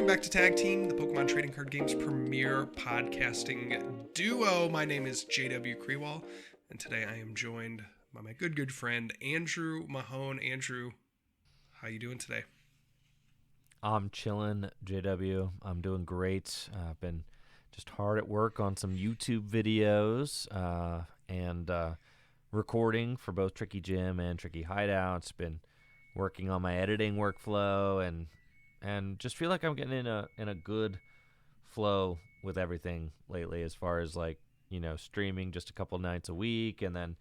back to Tag Team, the Pokemon Trading Card Game's premier podcasting duo. My name is JW Kriewall, and today I am joined by my good friend, Andrew Mahone. Andrew, how you doing today? I'm chilling, JW. I'm doing great. I've been just hard at work on some YouTube videos and recording for both Tricky Gym and Tricky Hideouts. Been working on my editing workflow and just feel like I'm getting in a good flow with everything lately, as far as streaming just a couple nights a week, and then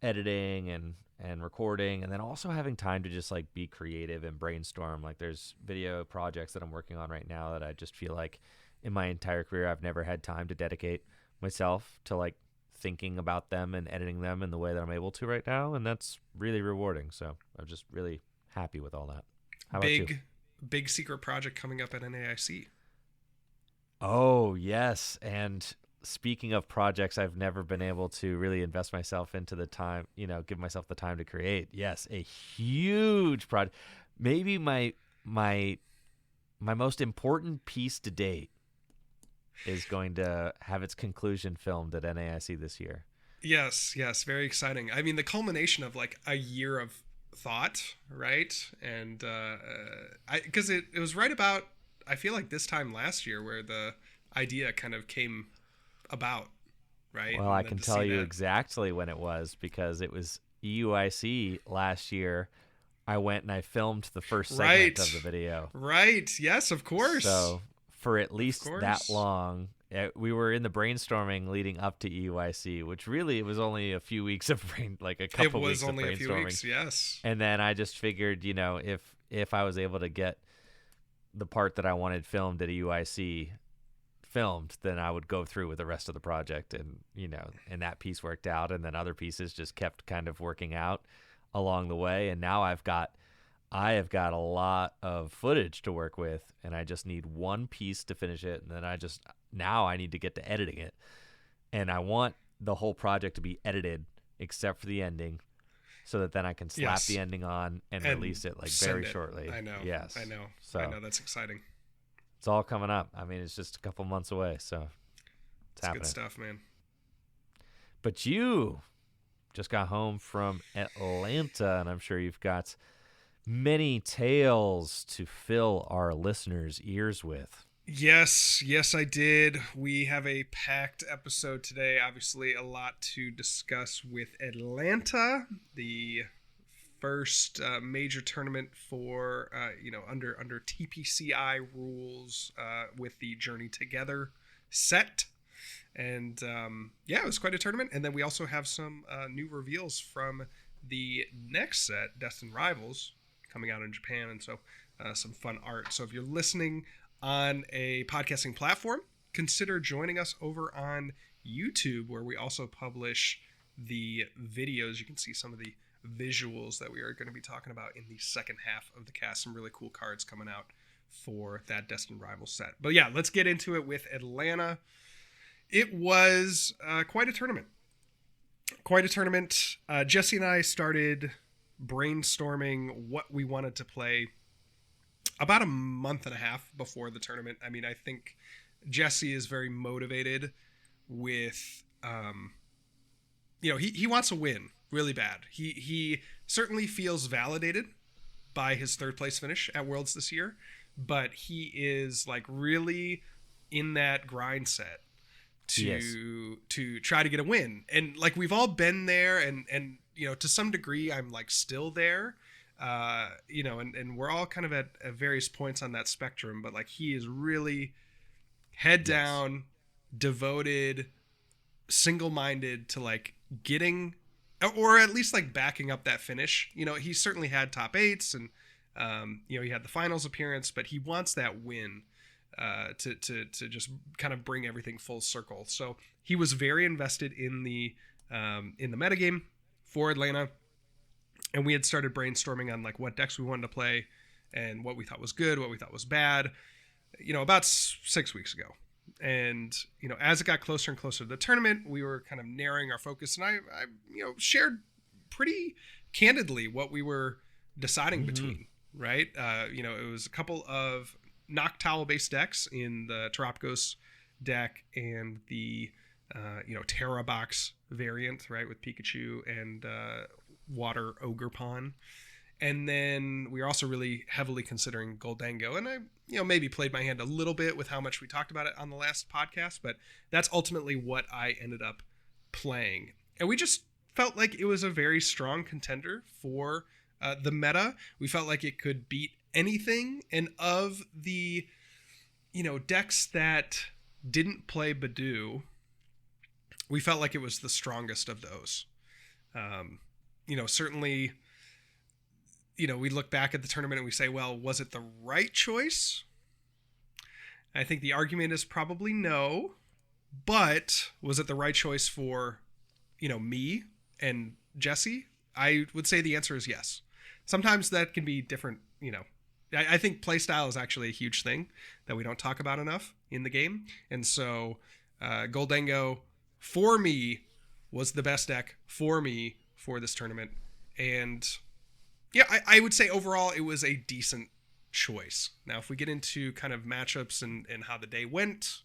editing and recording, and then also having time to just be creative and brainstorm. There's video projects that I'm working on right now that I just feel like in my entire career I've never had time to dedicate myself to thinking about them and editing them in the way that I'm able to right now, and that's really rewarding. So I'm just really happy with all that. How about you? Big secret project coming up at NAIC. Oh, yes. And speaking of projects I've never been able to really invest myself into the time, give myself the time to create. Yes, a huge project. Maybe my most important piece to date is going to have its conclusion filmed at NAIC this year. Yes, very exciting. I mean, the culmination of a year of thought, right? And because it was right about, I feel like, this time last year where the idea kind of came about, right? Well, I can tell you exactly when it was, because it was EUIC last year. I went and I filmed the first segment of the video. Right. Yes, of course. So for at least that long, we were in the brainstorming leading up to EUIC, which really, it was only a few weeks of a couple weeks of brainstorming. It was only a few weeks, yes. And then I just figured, if I was able to get the part that I wanted filmed at EUIC filmed, then I would go through with the rest of the project, and and that piece worked out, and then other pieces just kept kind of working out along the way, and now I have got a lot of footage to work with, and I just need one piece to finish it, and then I need to get to editing it, and I want the whole project to be edited except for the ending, so that then I can slap the ending on and release it very shortly. I know. Yes. I know. So I know, that's exciting. It's all coming up. I mean, it's just a couple months away, so it's happening. Good stuff, man. But you just got home from Atlanta, and I'm sure you've got many tales to fill our listeners' ears with. Yes, I did. We have a packed episode today. Obviously, a lot to discuss with Atlanta, the first major tournament for under TPCI rules with the Journey Together set, and it was quite a tournament. And then we also have some new reveals from the next set, Destined Rivals, coming out in Japan, and so some fun art. So if you're listening on a podcasting platform, consider joining us over on YouTube, where we also publish the videos. You can see some of the visuals that we are going to be talking about in the second half of the cast. Some really cool cards coming out for that Destined Rivals set. But yeah, let's get into it with Atlanta. It was quite a tournament. Jesse and I started brainstorming what we wanted to play about a month and a half before the tournament. I mean, I think Jesse is very motivated with, he wants to win really bad. He certainly feels validated by his third place finish at Worlds this year, but he is really in that grind set to try to get a win. And we've all been there, and to some degree I'm still there. And we're all kind of at various points on that spectrum, but he is really head down, devoted, single-minded to getting, or at least backing up that finish. He certainly had top eights, and he had the finals appearance, but he wants that win to just kind of bring everything full circle. So he was very invested in the metagame for Atlanta. And we had started brainstorming on what decks we wanted to play and what we thought was good, what we thought was bad, about 6 weeks ago. And, as it got closer and closer to the tournament, we were kind of narrowing our focus. And I shared pretty candidly what we were deciding between, right? It was a couple of Noctowl based decks in the Terapagos deck and the Terra Box variant, right, with Pikachu and Water Ogerpon. And then we are also really heavily considering Gholdengo. And I, maybe played my hand a little bit with how much we talked about it on the last podcast, but that's ultimately what I ended up playing. And we just felt like it was a very strong contender for the meta. We felt like it could beat anything. And of the, decks that didn't play Badoo, we felt like it was the strongest of those. Certainly, we look back at the tournament and we say, well, was it the right choice? I think the argument is probably no, but was it the right choice for, me and Jesse? I would say the answer is yes. Sometimes that can be different, I think playstyle is actually a huge thing that we don't talk about enough in the game. And so Gholdengo, for me, was the best deck for me for this tournament. And yeah, I would say overall it was a decent choice. Now, if we get into kind of matchups and how the day went,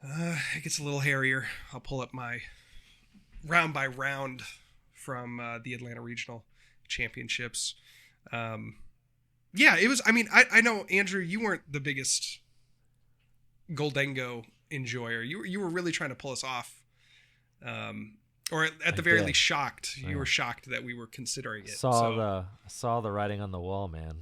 it gets a little hairier. I'll pull up my round by round from the Atlanta Regional Championships. It was, I know, Andrew, you weren't the biggest Gholdengo enjoyer. You were really trying to pull us off. Or at the very least shocked. You were shocked that we were considering it. Saw the writing on the wall, man.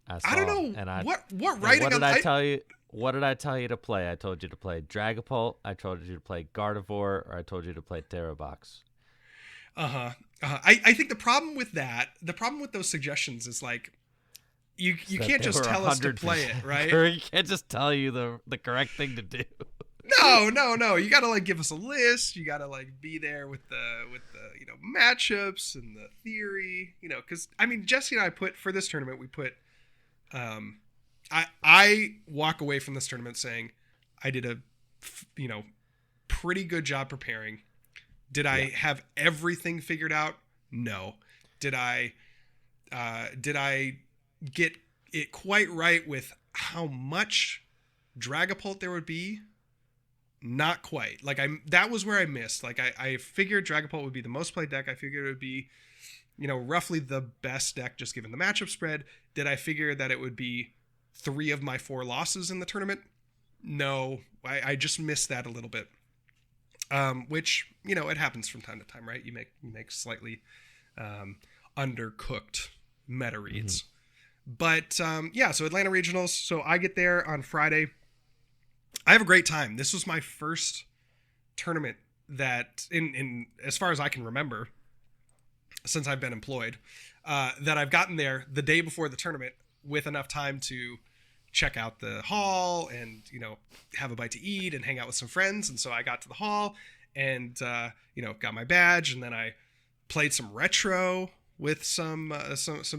I don't know. And what writing what did I tell you? What did I tell you to play? I told you to play Dragapult. I told you to play Gardevoir, or I told you to play Terra Box. I think the problem with those suggestions is like, you can't just tell us to play it, right? You can't just tell you the correct thing to do. No. You gotta like give us a list. You gotta like be there with the matchups and the theory. Because Jesse and I put for this tournament we put. I walk away from this tournament saying I did a pretty good job preparing. Did I have everything figured out? No. Did I get it quite right with how much Dragapult there would be? Not quite. Like that was where I missed. Like I figured Dragapult would be the most played deck. I figured it would be, roughly the best deck just given the matchup spread. Did I figure that it would be 3 of my 4 losses in the tournament? No, I just missed that a little bit. Which, it happens from time to time, right? You make slightly undercooked meta reads. Mm-hmm. But so Atlanta Regionals. So I get there on Friday. I have a great time. This was my first tournament that, in as far as I can remember, since I've been employed, that I've gotten there the day before the tournament with enough time to check out the hall and, have a bite to eat and hang out with some friends. And so I got to the hall and, got my badge, and then I played some retro with some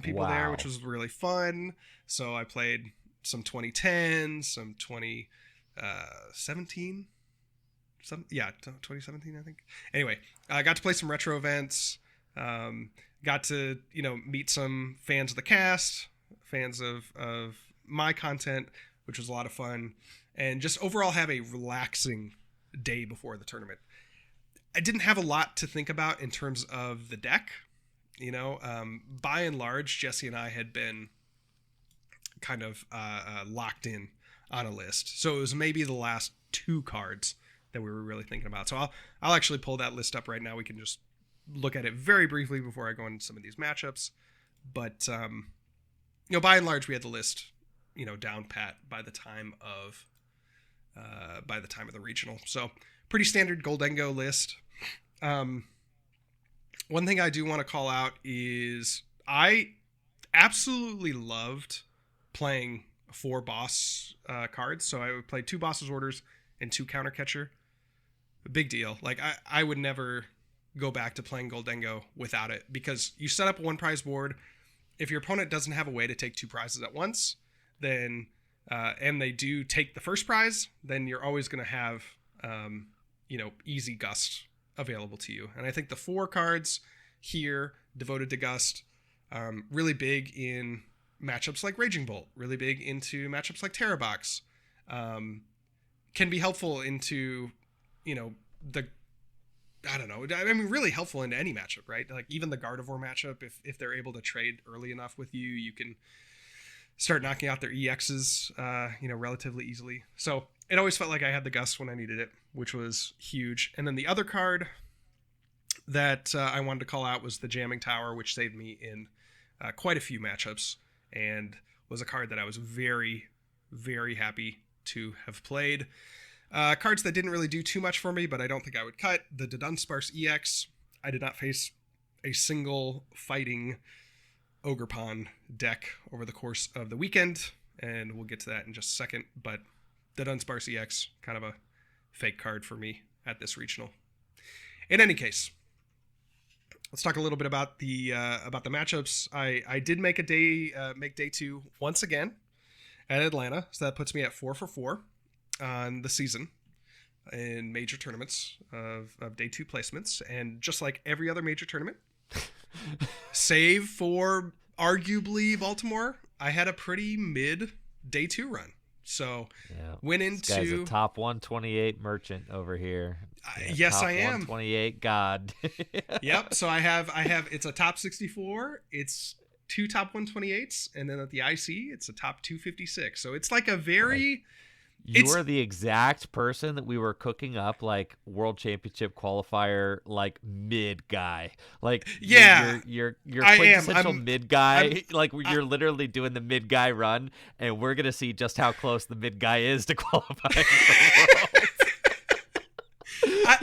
people there, which was really fun. So I played some 2010, some 2017, 2017, I think. Anyway, I got to play some retro events, got to, meet some fans of the cast, fans of my content, which was a lot of fun, and just overall have a relaxing day before the tournament. I didn't have a lot to think about in terms of the deck. By and large, Jesse and I had been kind of locked in on a list. So it was maybe the last 2 cards that we were really thinking about. So I'll actually pull that list up right now. We can just look at it very briefly before I go into some of these matchups. But, by and large, we had the list, down pat by the time of the regional. So pretty standard Gholdengo list. One thing I do want to call out is I absolutely loved playing 4 boss cards. So I would play 2 boss's orders and 2 counter catcher. A big deal. Like I would never go back to playing Gholdengo without it, because you set up a 1 prize board. If your opponent doesn't have a way to take 2 prizes at once, then and they do take the first prize, then you're always going to have easy Gust available to you. And I think the 4 cards here devoted to Gust, really big in matchups like Raging Bolt, really big into matchups like Terrabox. Can be helpful into, really helpful into any matchup, right? Like even the Gardevoir matchup, if they're able to trade early enough with you, you can start knocking out their EXs, relatively easily. So it always felt like I had the Gust when I needed it, which was huge. And then the other card that I wanted to call out was the Jamming Tower, which saved me in quite a few matchups and was a card that I was very, very happy to have played. Cards that didn't really do too much for me, but I don't think I would cut. The Dudunsparce EX. I did not face a single fighting Ogerpon deck over the course of the weekend, and we'll get to that in just a second. But the Dudunsparce EX, kind of a fake card for me at this regional. In any case, let's talk a little bit about the matchups. I did make day 2 once again at Atlanta, so that puts me at 4 for 4 on the season in major tournaments of day 2 placements. And just like every other major tournament, save for arguably Baltimore, I had a pretty mid day 2 run. So went into this guy's a top 128 merchant over here. Yes, I am 128 god. Yep. So I have it's a top 64. It's 2 top 128s, and then at the IC it's a top 256. So it's like a very You are the exact person that we were cooking up like world championship qualifier, like mid guy. Like you're quintessential mid guy. You're literally doing the mid guy run, and we're gonna see just how close the mid guy is to qualifying for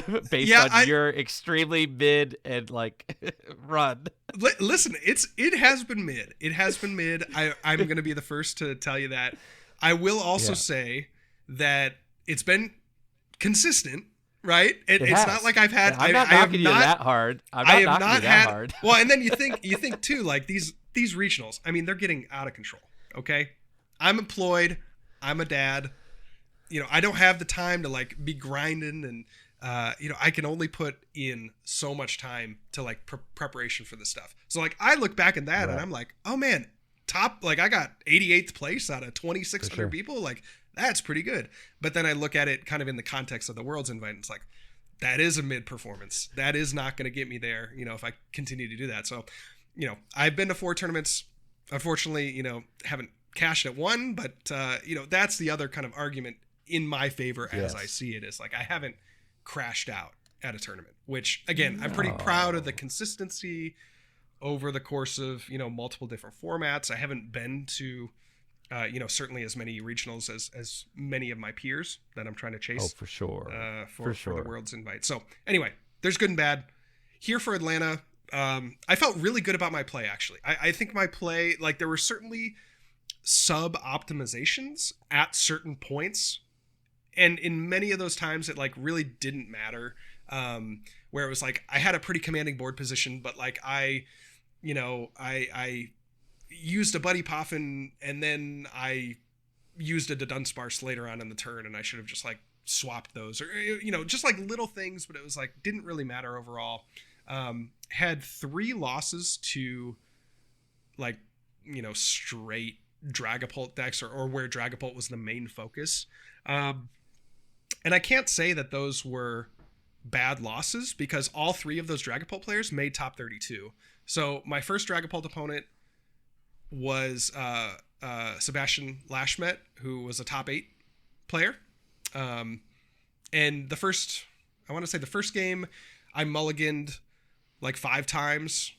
world. Based on your extremely mid and run. Listen, it has been mid. It has been mid. I'm gonna be the first to tell you that. I will also say that it's been consistent, right? It's not like I've had. I'm not knocking you that hard. I'm not knocking you that hard. Well, and then you think too, like these regionals. I mean, they're getting out of control. Okay, I'm employed. I'm a dad. I don't have the time to be grinding, and I can only put in so much time to preparation for this stuff. So I look back at that and I'm like, oh man, top. I got 88th place out of 2,600 people. That's pretty good. But then I look at it kind of in the context of the World's Invite, and it's like, that is a mid performance. That is not going to get me there, if I continue to do that. So, I've been to 4 tournaments. Unfortunately, haven't cashed at one, but, that's the other kind of argument in my favor as I see it, is I haven't crashed out at a tournament, which again, I'm pretty proud of the consistency over the course of, multiple different formats. I haven't been to, certainly as many regionals as many of my peers that I'm trying to chase. Oh, for sure. For the World's Invite. So anyway, there's good and bad. Here for Atlanta, I felt really good about my play, actually. I think my play, there were certainly sub-optimizations at certain points. And in many of those times, it really didn't matter. Where it was I had a pretty commanding board position, but I used a Buddy Poffin, and then I used a Dudunsparce later on in the turn, and I should have just swapped those, or just little things, but it was didn't really matter overall. Had 3 losses to straight Dragapult decks, or where Dragapult was the main focus. And I can't say that those were bad losses, because all 3 of those Dragapult players made top 32. So my first Dragapult opponent was Sebastian Lashmet, who was a top 8 player. And the first game, I mulliganed 5 times.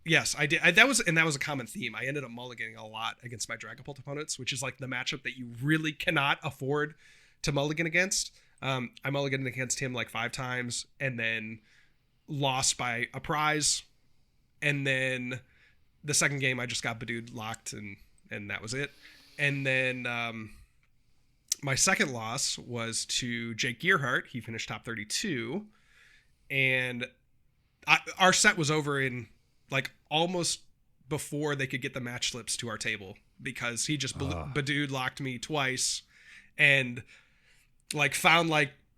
Yes, I did. That was a common theme. I ended up mulliganing a lot against my Dragapult opponents, which is the matchup that you really cannot afford to mulligan against. I mulliganed against him 5 times, and then lost by a prize. And then the second game, I just got Badooed locked, and that was it. And then my second loss was to Jake Gearhart. He finished top 32, and our set was over in almost before they could get the match slips to our table, because he just Badooed locked me twice, and found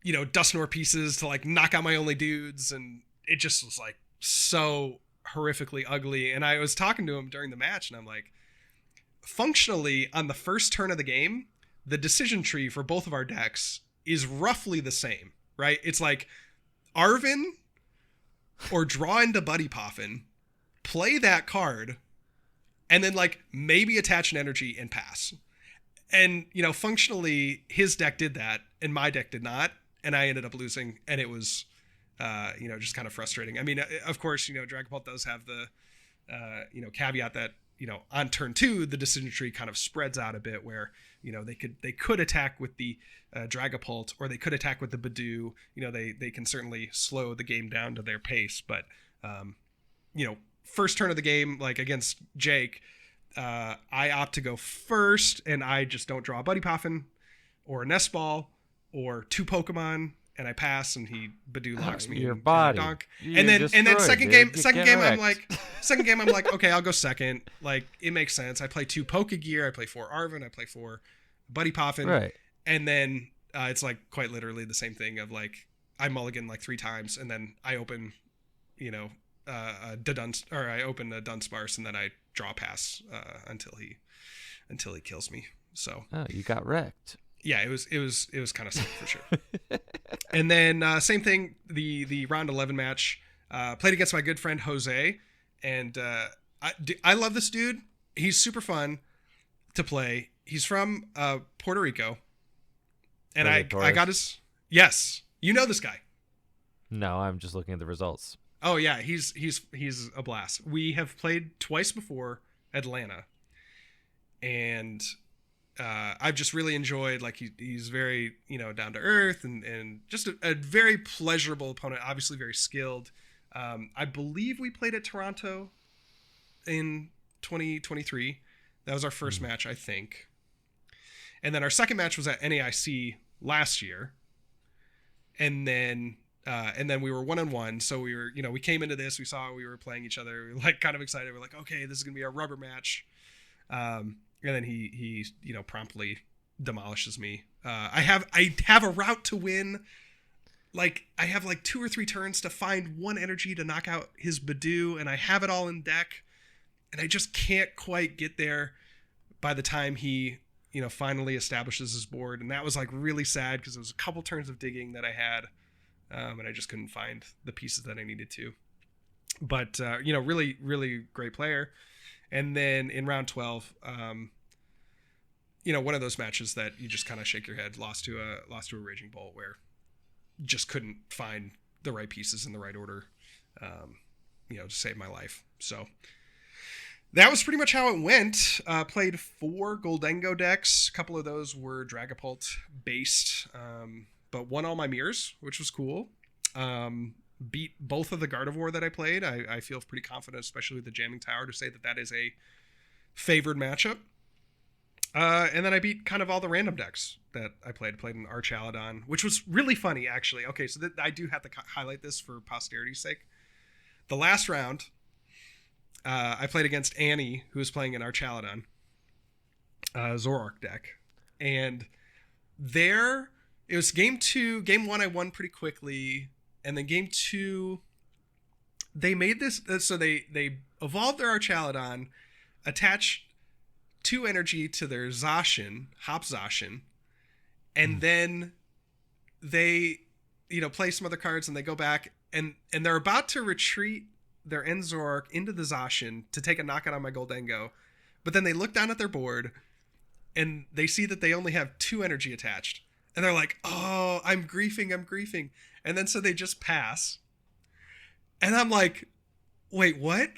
Dusknoir pieces to knock out my only dudes, and it just was so horrifically ugly. And I was talking to him during the match, and I'm like, functionally on the first turn of the game, the decision tree for both of our decks is roughly the same, right? It's like Arven or draw into Buddy Poffin, play that card, and then like maybe attach an energy and pass. And, you know, functionally his deck did that and my deck did not. And I ended up losing, and it was, you know, just kind of frustrating. I mean, of course, you know, Dragapult does have the, you know, caveat that, you know, on turn 2, the decision tree kind of spreads out a bit where, you know, they could attack with the Dragapult, or they could attack with the Badoo. You know, they can certainly slow the game down to their pace. But, you know, first turn of the game, like against Jake, I opt to go first, and I just don't draw a Buddy Poffin or a Nest Ball or 2 Pokemon, and I pass, and he Badoo locks me your in body. donk. You're And then destroyed, second dude. game I'm like, okay, I'll go second. Like, it makes sense. I play 2 Pokegear, I play 4 Arven, I play 4 Buddy Poffin. Right. And then it's like quite literally the same thing of like I mulligan like 3 times, and then I open, you know, I open a Dunsparce, and then I draw pass until he kills me. So you got wrecked. yeah, it was kind of sick for sure. And then same thing, the round 11 match, played against my good friend Jose, and I love this dude. He's super fun to play. He's from Puerto Rico, and I got his. Yes, you know this guy. No, I'm just looking at the results. Oh yeah, he's a blast. We have played twice before Atlanta, and I've just really enjoyed, like, he's very, you know, down to earth, and just a very pleasurable opponent. Obviously very skilled. I believe we played at Toronto in 2023. That was our first match, I think. And then our second match was at NAIC last year. And then we were 1-1. So we were, you know, we came into this, we saw we were playing each other. We were like kind of excited. We're like, okay, this is going to be a rubber match. And then he, you know, promptly demolishes me. I have a route to win. Like, I have like 2 or 3 turns to find 1 energy to knock out his Badoo, and I have it all in deck, and I just can't quite get there by the time he, you know, finally establishes his board. And that was like really sad, because it was a couple turns of digging that I had, and I just couldn't find the pieces that I needed to. But you know, really, really great player. And then in round 12, you know, one of those matches that you just kind of shake your head, lost to a Raging Bolt, where just couldn't find the right pieces in the right order, you know, to save my life. So that was pretty much how it went. Played 4 Gholdengo decks. A couple of those were Dragapult based, but won all my mirrors, which was cool. Beat both of the Gardevoir that I played. I feel pretty confident, especially with the Jamming Tower, to say that is a favored matchup. And then I beat kind of all the random decks that I played. Played an Archaladon, which was really funny, actually. Okay, so I do have to highlight this for posterity's sake. The last round, I played against Annie, who was playing an Archaladon Zoroark deck. And there, it was game 2. Game 1, I won pretty quickly. And then game 2, they made this, so they evolved their Archaladon, attached 2 energy to their Zacian, Hop Zacian, and then they, you know, play some other cards, and they go back, and they're about to retreat their end Zoroark into the Zacian to take a knockout on my Gholdengo, but then they look down at their board, and they see that they only have 2 energy attached, and they're like, oh, I'm griefing. And then so they just pass. And I'm like, wait, what?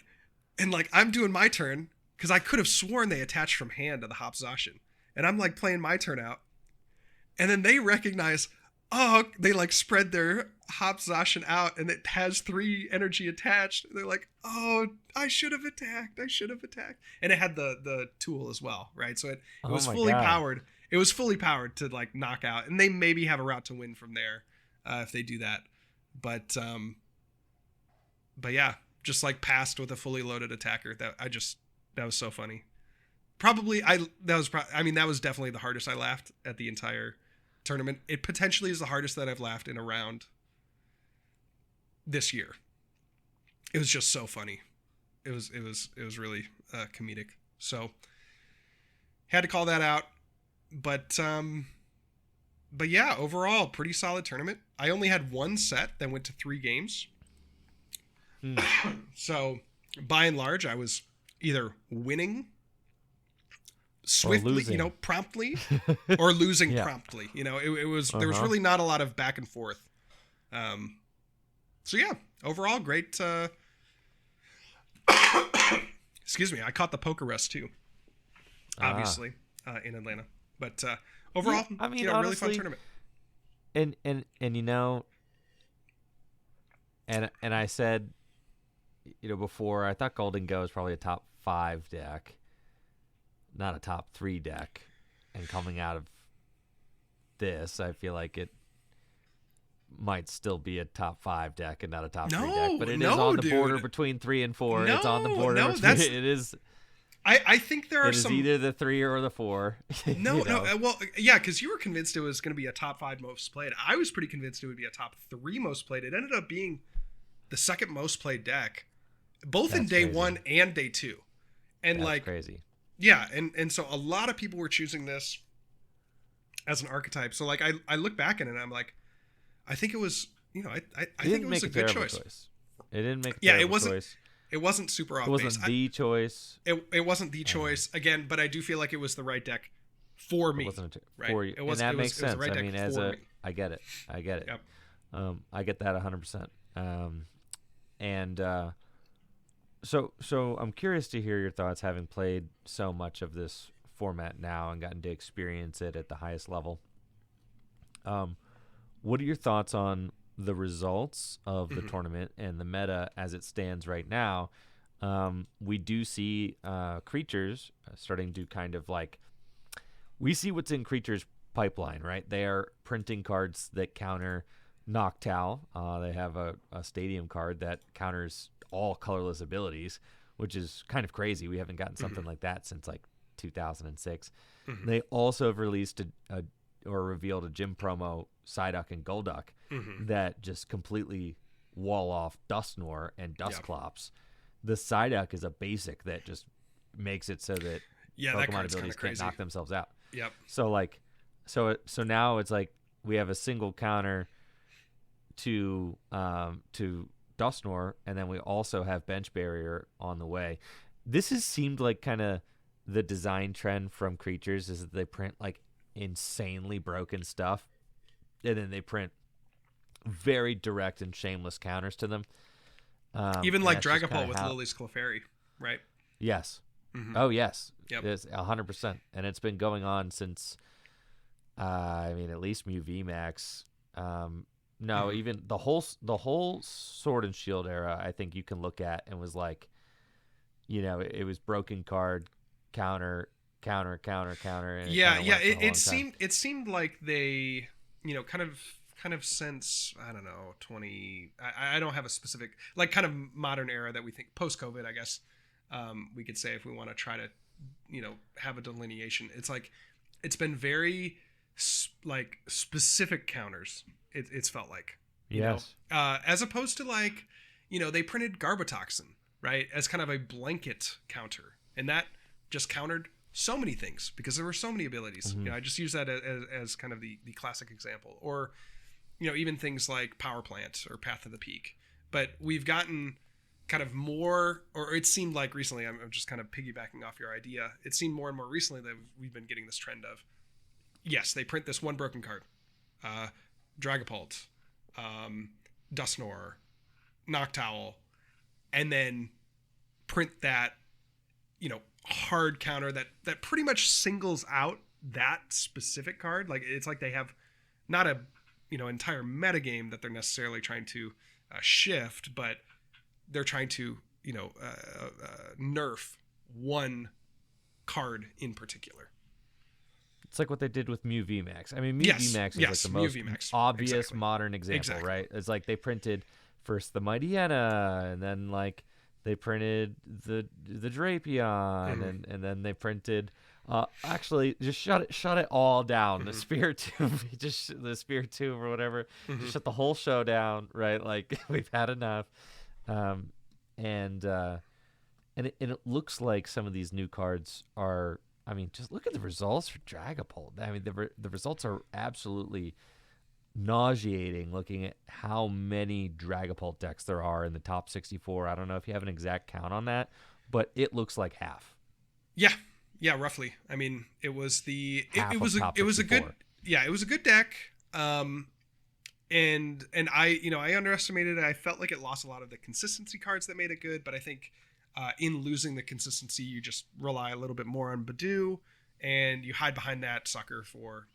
And like, I'm doing my turn, because I could have sworn they attached from hand to the Hop Zacian. And I'm like playing my turn out. And then they recognize, oh, they like spread their Hop Zacian out, and it has 3 energy attached. They're like, oh, I should have attacked. And it had the tool as well, right? So it was fully powered. It was fully powered to like knock out. And they maybe have a route to win from there if they do that. But yeah, just like passed with a fully loaded attacker. That was so funny. That was definitely the hardest I laughed at the entire tournament. It potentially is the hardest that I've laughed in a round this year. It was just so funny. It was really comedic. So had to call that out. But yeah, overall, pretty solid tournament. I only had one set that went to 3 games. So, by and large, I was either winning swiftly, promptly, or losing promptly. It was there was really not a lot of back and forth. So yeah, overall, great. Excuse me, I caught the poker rest too, obviously, in Atlanta. But overall, I mean, honestly, really fun tournament. And I said, before, I thought Gholdengo is probably a top 5 deck, not a top 3 deck. And coming out of this, I feel like it might still be a top 5 deck and not a top 3 deck. But it is on the border between 3 and 4. It's on the border. It is. I think there are some. It is either the 3 or the 4. No. Well, yeah, because you were convinced it was going to be a top 5 most played. I was pretty convinced it would be a top 3 most played. It ended up being the second most played deck, both in day 1 and day 2. And that's crazy. Yeah, and so a lot of people were choosing this as an archetype. So like I look back at it and I'm like, I think it was, I think it was a good choice. It didn't make a terrible choice. It wasn't super off base. It wasn't the choice. It wasn't the choice again, but I do feel like it was the right deck for me. It wasn't right? for you, and that makes sense. Right, I mean, I get it. Yep. I get that 100%. So I'm curious to hear your thoughts, having played so much of this format now and gotten to experience it at the highest level. What are your thoughts on the results of the tournament and the meta as it stands right now? We do see creatures starting to kind of like, we see what's in creatures pipeline, right? They are printing cards that counter Noctowl. They have a stadium card that counters all colorless abilities, which is kind of crazy. We haven't gotten something like that since like 2006. They also have released or revealed a gym promo Psyduck and Golduck that just completely wall off Dusknoir and Dusclops. The Psyduck is a basic that just makes it so that Pokemon abilities can't knock themselves out. Yep. So now it's like we have a single counter to Dusknoir, and then we also have Bench Barrier on the way. This has seemed like kind of the design trend from creatures, is that they print like insanely broken stuff, and then they print very direct and shameless counters to them. Even like Dragapult with Lily's Clefairy, right? Yes. Oh yes. Yep. It's 100%, and it's been going on since at least Mew VMAX. Even the whole Sword and Shield era, I think you can look at and was like, it was broken card, counter. And it seemed like they, kind of since, I don't know, 20. I don't have a specific, like, kind of modern era that we think post COVID, I guess. We could say, if we want to try to, have a delineation. It's like it's been very specific counters. It's felt like, as opposed to like, they printed Garbotoxin, right, as kind of a blanket counter, and that just countered so many things because there were so many abilities. I just use that as kind of the classic example, or even things like Power Plant or Path of the Peak. But we've gotten kind of more, or it seemed like recently, I'm just kind of piggybacking off your idea, it seemed more and more recently that we've been getting this trend of, yes, they print this one broken card, Dragapult, Dusknoir, Noctowl, and then print that, hard counter that pretty much singles out that specific card. Like, it's like they have not a, entire metagame that they're necessarily trying to shift, but they're trying to, nerf one card in particular. It's like what they did with Mew VMAX. I mean, Mew VMAX is like the most obvious modern example, right? It's like they printed first the Mightyena, and then like they printed the Drapion, and then they printed actually just shut it all down. The Spirit Tomb, just the Spirit Tomb or whatever, just shut the whole show down, right? Like, we've had enough. And it looks like some of these new cards are I mean, just look at the results for Dragapult. I mean, the results are absolutely nauseating looking at how many Dragapult decks there are in the top 64. I don't know if you have an exact count on that, but it looks like half. Yeah, roughly. I mean, it was Half it of was a top it was a 64. good it was a good deck. And I I underestimated it. I felt like it lost a lot of the consistency cards that made it good, but I think in losing the consistency, you just rely a little bit more on Badoo, and you hide behind that sucker for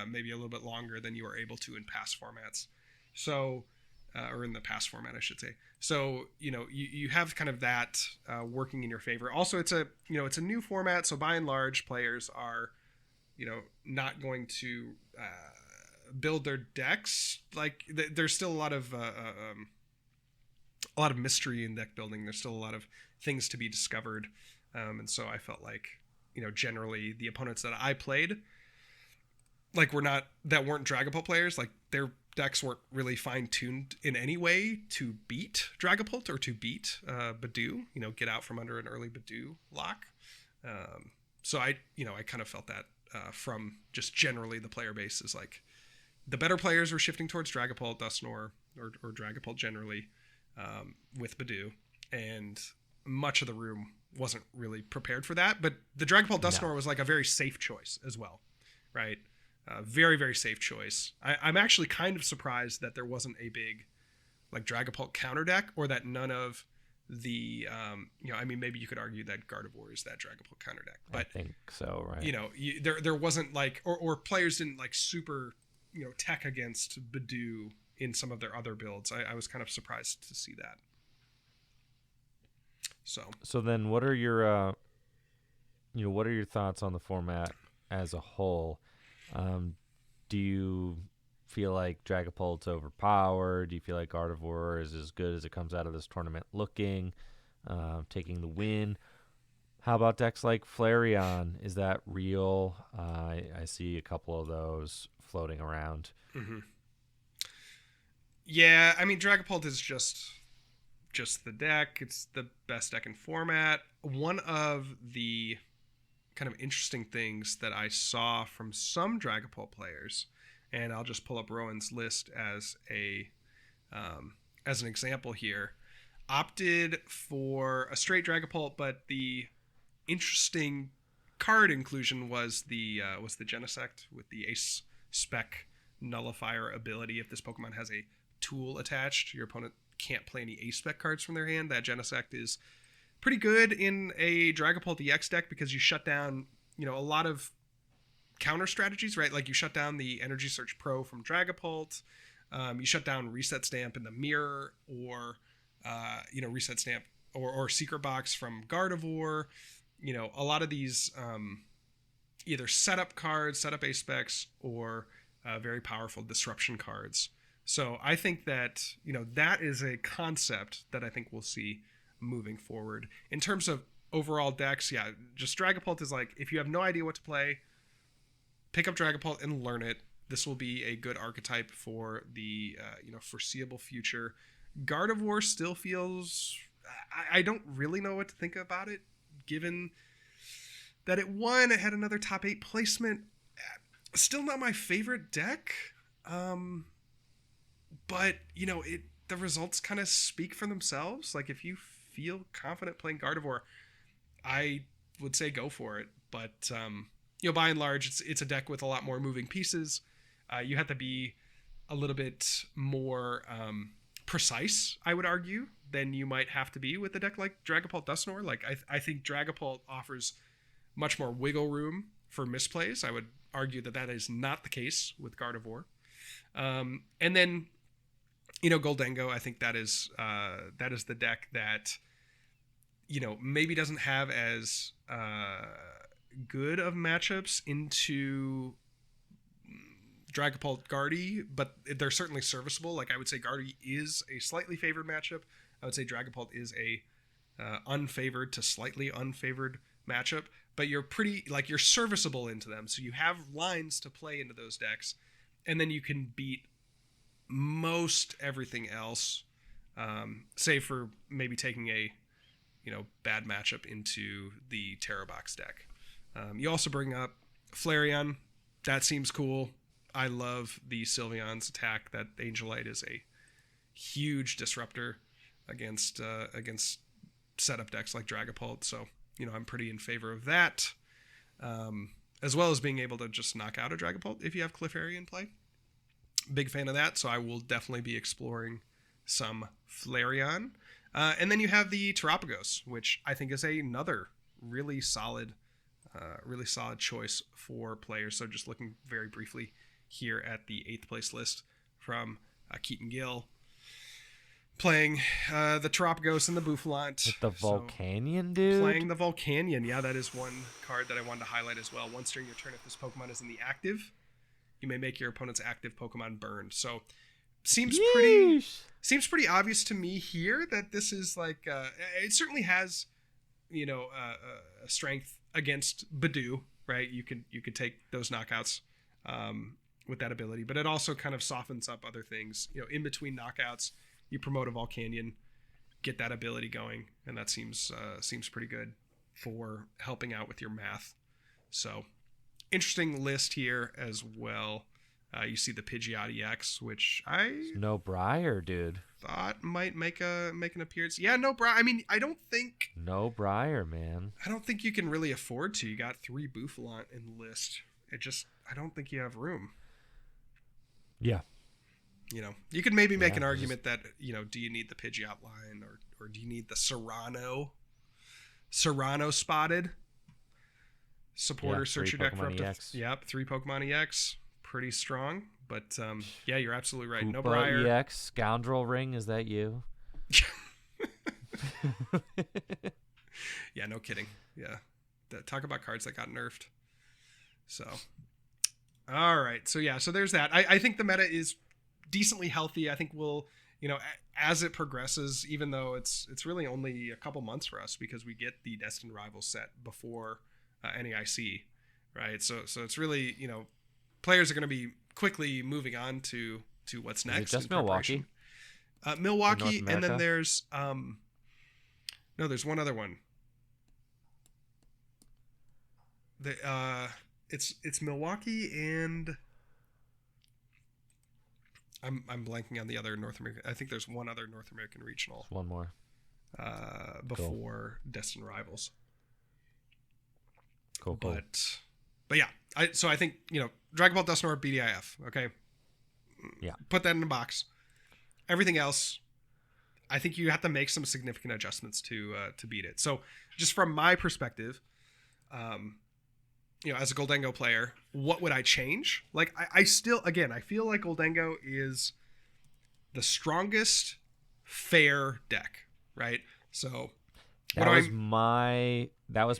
maybe a little bit longer than you were able to in past formats. So, or in the past format, I should say. So, you have kind of that working in your favor. Also, it's a new format, so by and large, players are, not going to build their decks. Like, there's still a lot of mystery in deck building. There's still a lot of things to be discovered, and so I felt like, generally the opponents that I played, like, weren't Dragapult players. Like, their decks weren't really fine-tuned in any way to beat Dragapult or to beat Badoo, get out from under an early Badoo lock. So I kind of felt that from just generally the player base is like the better players were shifting towards Dragapult, Dusknoir, or Dragapult generally, with Badoo, and much of the room wasn't really prepared for that. But the Dragapult Dusknoir was like a very safe choice as well, right? Very, very safe choice. I'm actually kind of surprised that there wasn't a big like Dragapult counter deck, or that none of the I mean, maybe you could argue that Gardevoir is that Dragapult counter deck, but I think so, right? There wasn't like, or players didn't like super tech against Badoo in some of their other builds. I was kind of surprised to see that. So then what are your thoughts on the format as a whole? Do you feel like Dragapult's overpowered? Do you feel like Gardevoir is as good as it comes out of this tournament looking, taking the win? How about decks like Flareon? Is that real? I see a couple of those floating around. Mm-hmm. Yeah, I mean, Dragapult is just the deck. It's the best deck in format. One of the kind of interesting things that I saw from some Dragapult players, and I'll just pull up Rowan's list as an example here, opted for a straight Dragapult, but the interesting card inclusion was the Genesect with the Ace Spec nullifier ability. If this Pokemon has a tool attached, your opponent can't play any Ace Spec cards from their hand. That Genesect is pretty good in a Dragapult EX deck because you shut down, a lot of counter strategies, right? Like you shut down the Energy Search Pro from Dragapult. You shut down Reset Stamp in the Mirror, or, Reset Stamp or Secret Box from Gardevoir. A lot of these either setup cards, setup Ace Specs, or very powerful disruption cards. So I think that, that is a concept that I think we'll see moving forward. In terms of overall decks, yeah, just Dragapult is like, if you have no idea what to play, pick up Dragapult and learn it. This will be a good archetype for the foreseeable future. Gardevoir still feels, I don't really know what to think about it, given that it had another top 8 placement. Still not my favorite deck. But the results kind of speak for themselves. Like, if you feel confident playing Gardevoir, I would say go for it. But by and large, it's a deck with a lot more moving pieces. You have to be a little bit more precise, I would argue, than you might have to be with a deck like Dragapult Dusknoir. Like, I think Dragapult offers much more wiggle room for misplays. I would argue that is not the case with Gardevoir. And then, Gholdengo, I think that is the deck that, maybe doesn't have as good of matchups into Dragapult Guardy, but they're certainly serviceable. Like, I would say Guardy is a slightly favored matchup. I would say Dragapult is a unfavored to slightly unfavored matchup, but you're you're serviceable into them. So you have lines to play into those decks, and then you can beat most everything else, save for maybe taking a bad matchup into the Terra Box deck. You also bring up Flareon. That seems cool. I love the Sylveon's attack. That Angelite is a huge disruptor against setup decks like Dragapult. So, I'm pretty in favor of that. As well as being able to just knock out a Dragapult if you have Clefairy in play. Big fan of that, so I will definitely be exploring some Flareon. And then you have the Terapagos, which I think is another really solid choice for players. So just looking very briefly here at the 8th place list from Keaton Gill, playing the Terapagos and the Bouffalant. With the Volcanion, dude? Playing the Volcanion. Yeah, that is one card that I wanted to highlight as well. Once during your turn, if this Pokemon is in the active, you may make your opponent's active Pokemon burn. So seems pretty obvious to me here that this is like it certainly has a strength against Badoo, right? You could take those knockouts with that ability, but it also kind of softens up other things. In between knockouts, you promote a Volcanion, get that ability going, and that seems pretty good for helping out with your math. So interesting list here as well. You see the Pidgeot EX, which no Briar, dude. Thought might make an appearance. Yeah, no Briar. I mean, I don't think no Briar, man. I don't think you can really afford to. You got 3 Bouffalant in the list. I don't think you have room. Yeah. You could maybe make an argument that, do you need the Pidgeot line or do you need the Serrano spotted supporter search your deck for up to 3 Pokemon EX. Pretty strong, but you're absolutely right. No Briar. EX, Scoundrel Ring, is that you? Yeah, no kidding. Yeah. Talk about cards that got nerfed. So, all right. So there's that. I think the meta is decently healthy. I think we'll, as it progresses, even though it's really only a couple months for us because we get the Destined Rivals set before NAIC, right? So it's really, players are going to be quickly moving on to what's next. Is it just Milwaukee? Milwaukee, and then there's there's one other one. It's Milwaukee and I'm blanking on the other North American. I think there's one other North American regional. One more. Before Destined Rivals. Cool. But yeah, I think Dragapult, Dusknoir, BDIF. Okay. Yeah. Put that in a box. Everything else, I think you have to make some significant adjustments to beat it. So just from my perspective, as a Gholdengo player, what would I change? Like I still, again, I feel like Gholdengo is the strongest fair deck, right? So that was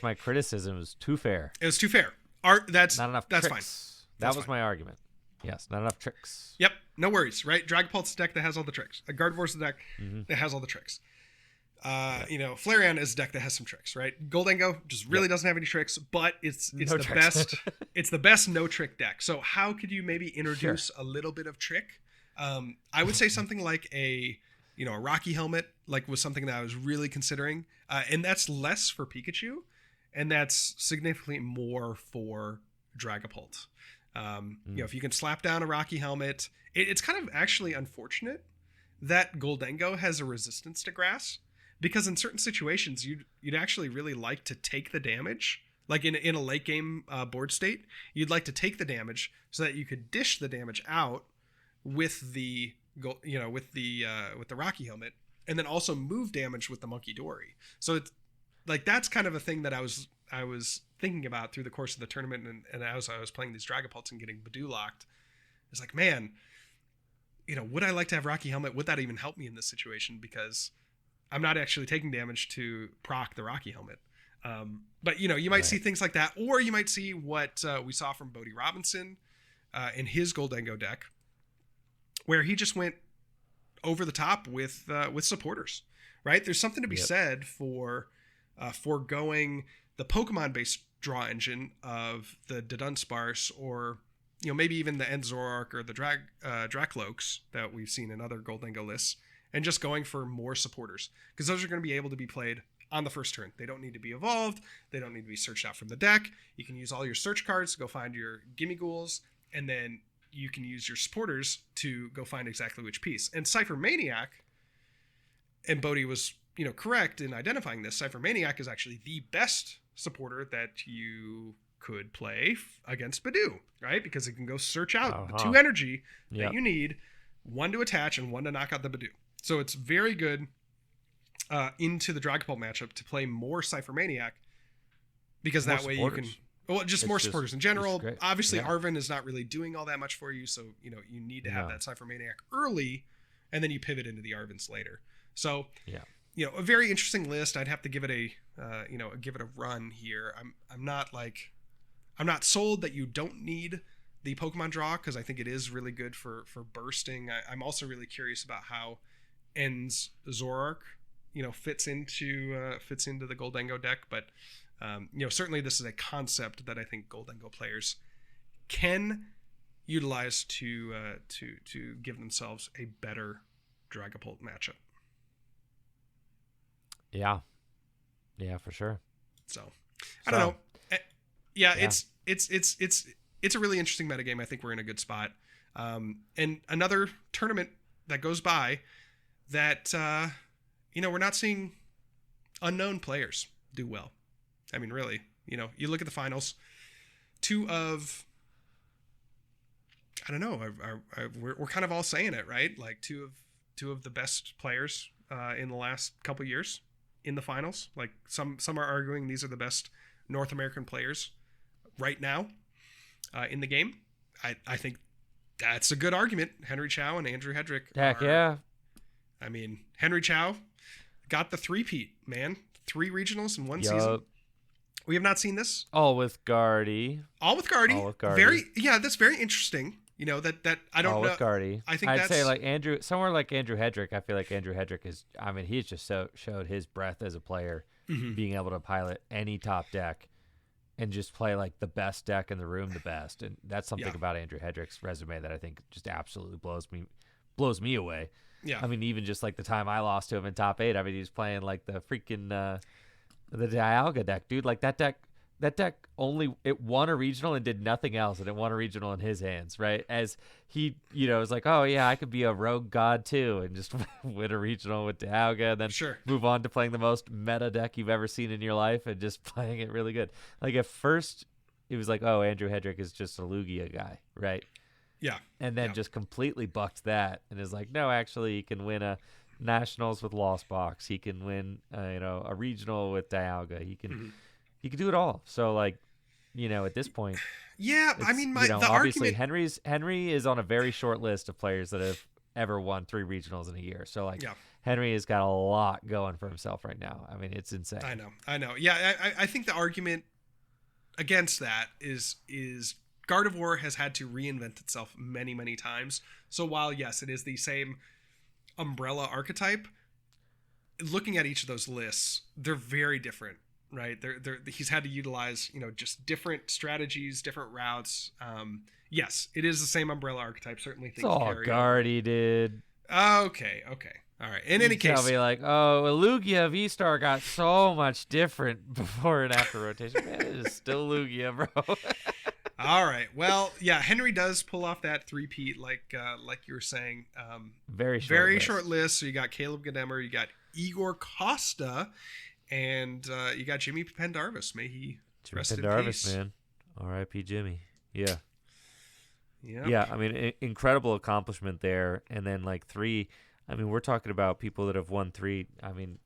my criticism. It was too fair. It was too fair. That's not enough. That's tricks. That was my argument. Yes, not enough tricks. Yep, no worries, right? Dragapult's the deck that has all the tricks. Gardevoir's the deck that has all the tricks. Flareon is a deck that has some tricks, right? Gholdengo just really doesn't have any tricks, but it's the best. It's the best no trick deck. So how could you maybe introduce a little bit of trick? I would say something like a Rocky Helmet, was something that I was really considering, and that's less for Pikachu, and that's significantly more for Dragapult. If you can slap down a Rocky Helmet, it's kind of actually unfortunate that Gholdengo has a resistance to grass, because in certain situations you'd actually really like to take the damage, like in a late game board state, you'd like to take the damage so that you could dish the damage out with the Rocky Helmet, and then also move damage with the Monkey Dory. So it's like that's kind of a thing that I was thinking about through the course of the tournament, and as I was playing these Dragapults and getting Badoo locked, it's like, man, would I like to have Rocky Helmet? Would that even help me in this situation? Because I'm not actually taking damage to proc the Rocky Helmet. But you might see things like that, or you might see what we saw from Bodie Robinson in his Gholdengo deck, where he just went over the top with supporters, right? There's something to be said for foregoing the Pokemon-based draw engine of the Dudunsparce, or maybe even the Enzoroark or the Dracloaks that we've seen in other Gholdengo lists, and just going for more supporters, because those are going to be able to be played on the first turn. They don't need to be evolved. They don't need to be searched out from the deck. You can use all your search cards to go find your gimme ghouls, and then you can use your supporters to go find exactly which piece. And Cypher Maniac, and Bodhi was, correct in identifying this, Cypher Maniac is actually the best supporter that you could play against Badoo, right? Because it can go search out the 2 energy that you need, 1 to attach and 1 to knock out the Badoo. So it's very good into the Dragapult matchup to play more Cypher Maniac, because more that way supporters. you can... Well, just more supporters in general. Obviously, yeah. Arven is not really doing all that much for you, so you need to have that Cypher Maniac early, and then you pivot into the Arvens later. So, a very interesting list. I'd have to give it a run here. I'm not sold that you don't need the Pokemon draw, because I think it is really good for bursting. I'm also really curious about how N's Zoroark, fits into the Gholdengo deck, but. Certainly this is a concept that I think Gholdengo players can utilize to give themselves a better Dragapult matchup. Yeah, for sure. So I don't know. It's a really interesting metagame. I think we're in a good spot. And another tournament that goes by that we're not seeing unknown players do well. I mean, really, you look at the finals, I don't know, we're kind of all saying it, right? Like two of the best players in the last couple years in the finals. Like some are arguing these are the best North American players right now in the game. I think that's a good argument. Henry Chow and Andrew Hedrick. Heck yeah. I mean, Henry Chow got the 3-peat, man. 3 regionals in 1 season. We have not seen this. All with Guardy. That's very interesting. That I don't know. All with Guardy. I think I'd say like Andrew Hedrick. I feel like Andrew Hedrick he's just showed his breadth as a player, being able to pilot any top deck and just play like the best deck in the room the best. And that's something about Andrew Hedrick's resume that I think just absolutely blows me away. Yeah. I mean, even just like the time I lost to him in top 8, I mean, he's playing like the freaking the Dialga deck, dude. Like that deck only it won a regional and did nothing else, and it won a regional in his hands, right? As he, was like, oh yeah, I could be a rogue god too, and just win a regional with Dialga, and then move on to playing the most meta deck you've ever seen in your life, and just playing it really good. Like at first, it was like, oh, Andrew Hedrick is just a Lugia guy, right? Yeah. And then just completely bucked that, and is like, no, actually, he can win a nationals with Lost Box. He can win, a regional with Dialga. He can do it all. So like, at this point, I mean, the obviously argument... Henry is on a very short list of players that have ever won 3 regionals in a year. So like, Henry has got a lot going for himself right now. I mean, it's insane. I know. Yeah, I think the argument against that is Gardevoir has had to reinvent itself many, many times. So while yes, it is the same umbrella archetype, looking at each of those lists, they're very different, right? He's had to utilize just different strategies, different routes. Yes, it is the same umbrella archetype. Certainly things carry Guardy did. Okay, all right. In any case, I'll be like, oh, Lugia V-Star got so much different before and after rotation. Man, it is still Lugia, bro. All right. Well, yeah, Henry does pull off that 3-peat, like you were saying. Very short list. So you got Caleb Gademmer, you got Igor Costa, and you got Jimmy Pendarvis. May he rest in peace. Man. R.I.P. Jimmy. Yeah. Yep. Yeah. I mean, incredible accomplishment there. And then like 3. I mean, we're talking about people that have won 3. I mean,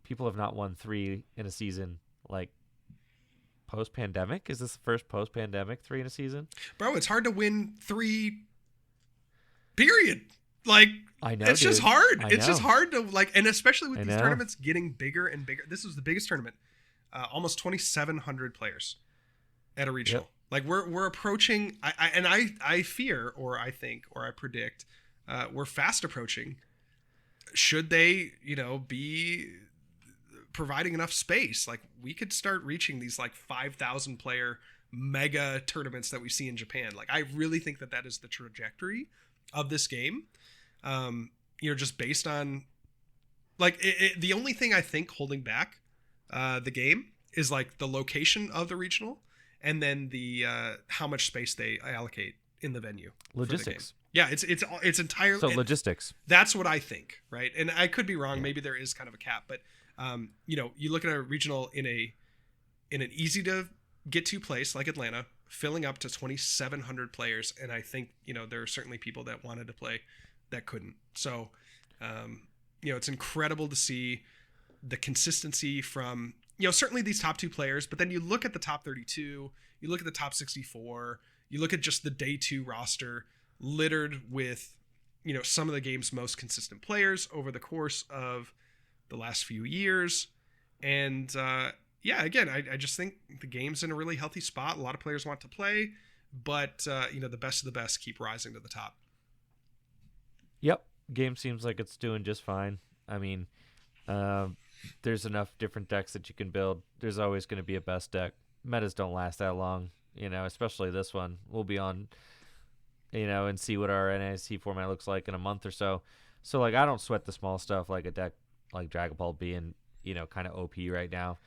people have not won 3 in a season like post-pandemic. Is this the first post-pandemic 3 in a season? Bro, it's hard to win 3, period. Like, I know, it's dude. just hard. It's just hard to like, and especially with these tournaments getting bigger and bigger. This was the biggest tournament, almost 2,700 players at a regional. Yep. Like we're approaching. I fear, or I think, or I predict, we're fast approaching. Should they, be providing enough space, like we could start reaching these like 5,000 player mega tournaments that we see in Japan. Like I really think that is the trajectory of this game. Just based on Like the only thing I think holding back the game is like the location of the regional, and then the how much space they allocate in the venue. Logistics. Yeah, it's entirely logistics. That's what I think, right? And I could be wrong. Yeah. Maybe there is kind of a cap, but you look at a regional in an easy to get to place like Atlanta, filling up to 2,700 players, and I think there are certainly people that wanted to play that couldn't. So it's incredible to see the consistency from certainly these top 2 players, but then you look at the top 32, you look at the top 64, you look at just the day 2 roster littered with some of the game's most consistent players over the course of the last few years. And again, I just think the game's in a really healthy spot. A lot of players want to play, but the best of the best keep rising to the top. Yep, game seems like it's doing just fine. I mean, there's enough different decks that you can build. There's always going to be a best deck. Metas don't last that long, especially this one. We'll be on, and see what our NIC format looks like in a month or so. So, like, I don't sweat the small stuff, like a deck like Dragapult being, kind of OP right now.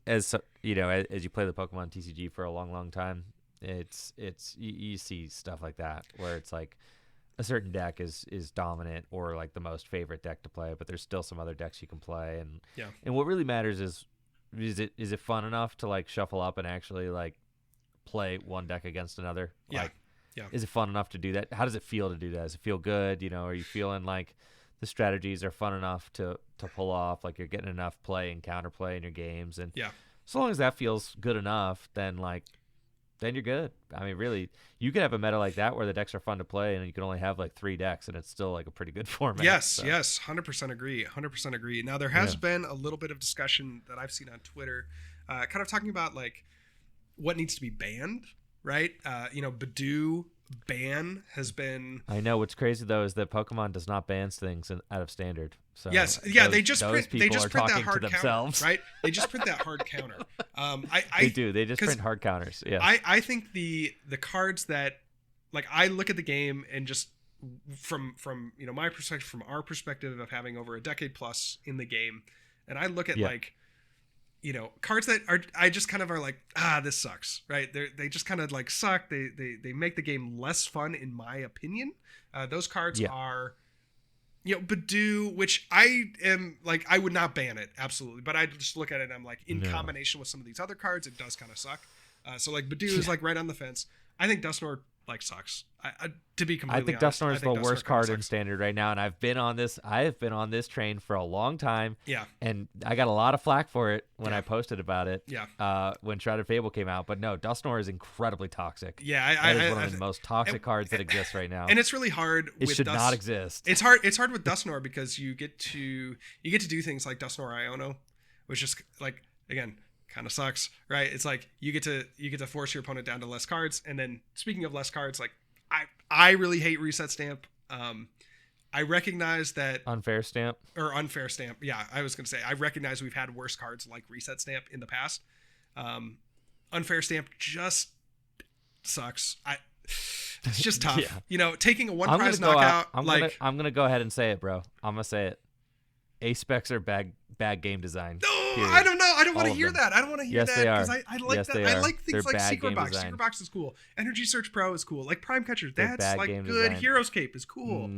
As you play the Pokemon TCG for a long, long time, it's you see stuff like that where it's like a certain deck is dominant or like the most favorite deck to play, but there's still some other decks you can play, and what really matters is it fun enough to like shuffle up and actually like play one deck against another? Yeah. Is it fun enough to do that? How does it feel to do that? Does it feel good? Are you feeling like the strategies are fun enough to pull off, like you're getting enough play and counterplay in your games? And so long as that feels good enough, then you're good. I mean, really, you can have a meta like that where the decks are fun to play and you can only have like 3 decks and it's still like a pretty good format. Yes, 100% agree. 100% agree. Now, there has been a little bit of discussion that I've seen on Twitter, kind of talking about like what needs to be banned, right? Badoo ban has been... I know. What's crazy, though, is that Pokemon does not ban things out of standard. So yes, they just print that hard counter, right? They just print that hard counter. They do. They just print hard counters. Yeah. I think the cards that, like, I look at the game and just from my perspective, from our perspective of having over a decade plus in the game, and I look at like, cards that I just kind of are like, this sucks, right? They just kind of like suck. They make the game less fun, in my opinion. Those cards are, Badoo, which I am like, I would not ban it, absolutely, but I just look at it and I'm like, in combination with some of these other cards, it does kind of suck. So like Badoo is like right on the fence. I think Dusknoir like sucks. To be completely honest, I think Dusknoir is the worst card in standard right now, and I have been on this train for a long time. Yeah. And I got a lot of flack for it when I posted about it. Yeah. When Shrouded Fable came out, but no, Dusknoir is incredibly toxic. Yeah, that is one of the most toxic cards that exists right now. And it's really hard. It should not exist. It's hard with Dusknoir because you get to do things like Dusknoir Iono, which is like, again, kind of sucks, right? It's like you get to force your opponent down to less cards, and then speaking of less cards, like I really hate Reset Stamp. I recognize that Unfair Stamp. Yeah, I was gonna say I recognize we've had worse cards like Reset Stamp in the past. Unfair Stamp just sucks. It's just tough. Taking a one prize knockout. I'm gonna go ahead and say it, bro. I'm gonna say it. Ace specs are bad game design. No, I don't know. I don't want to hear that. I don't want to hear that because I like yes, that. I like things They're like Secret Box. Secret Box is cool. Energy Search Pro is cool. Like Prime Catcher, that's like good. Design. Hero's Cape is cool.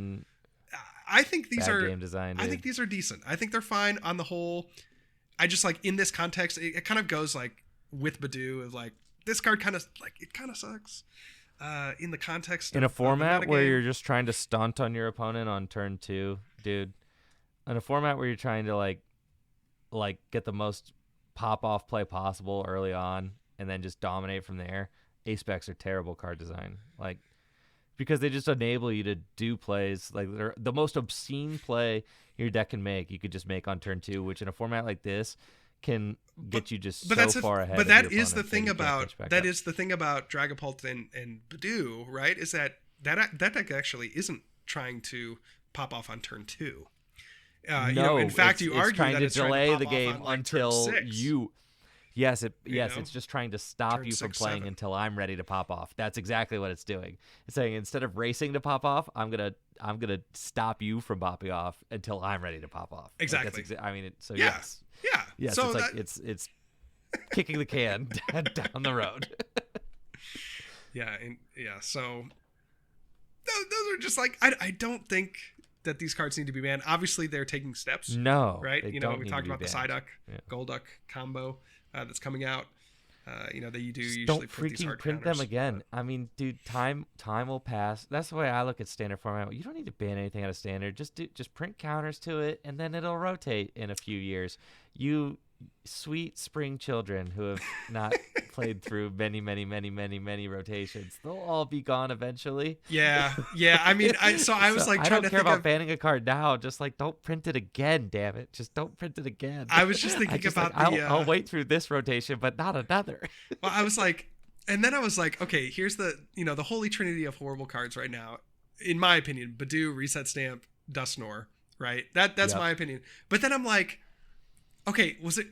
I think these are game design. I think these are decent. I think they're fine on the whole. I just like in this context, it kind of goes like with Badoo of like this card kind of like it kind of sucks. In the context in a format where you're just trying to stunt on your opponent on turn 2, dude. In a format where you're trying to like get the most pop off play possible early on and then just dominate from there, ace specs are terrible card design. Like, because they just enable you to do plays like they're the most obscene play your deck can make. You could just make on turn 2, which in a format like this can get you just so far ahead. But that is the thing about Dragapult and Badoo, right? Is that deck actually isn't trying to pop off on turn 2. No, in fact, you argue trying that to it's delay trying to the game on, like, until Yes, You know? it's just trying to stop Turn you from 6, playing 7. until I'm ready to pop off. That's exactly what it's doing. It's saying instead of racing to pop off, I'm gonna stop you from popping off until I'm ready to pop off. Like, Exactly. I mean, so Yeah. yes, Yeah. yes, So it's like that, it's kicking the can down the road. So those are just like I don't think that these cards need to be banned. Obviously, they're taking steps. No, Right? they You know, don't we need talked to be about the banned. Psyduck, Yeah. Golduck combo that's coming out. You know, they do Just usually don't print these freaking hard print counters, them again. I mean, dude, time will pass. That's the way I look at standard format. You don't need to ban anything out of standard. Just print counters to it, and then it'll rotate in a few years. You sweet spring children who have not played through many rotations, they'll all be gone eventually. Yeah. I mean, I was like I trying don't to care think about of. banning a card now. Just like don't print it again, damn it. Just don't print it again. I was just thinking about the. I'll wait through this rotation, but not another. Well, I was like, and then I was like, okay, here's the the holy trinity of horrible cards right now, in my opinion: Badoo, Reset Stamp, Dusknoir. Right? That's Yep. my opinion. But then I'm like, okay, was it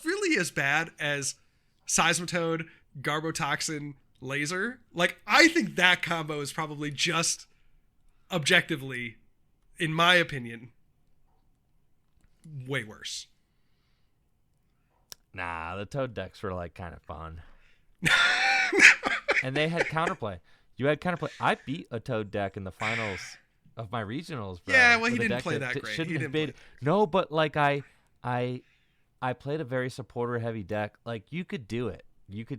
really as bad as Seismitoad, Garbotoxin, Laser? Like, I think that combo is probably just objectively, in my opinion, way worse. Nah, the Toad decks were like kind of fun. And they had counterplay. You had counterplay. I beat a Toad deck in the finals of my regionals, bro. Yeah, well, he with a didn't deck play that great. Shouldn't He have didn't been. play- No, but like I played a very supporter heavy deck. Like you could do it.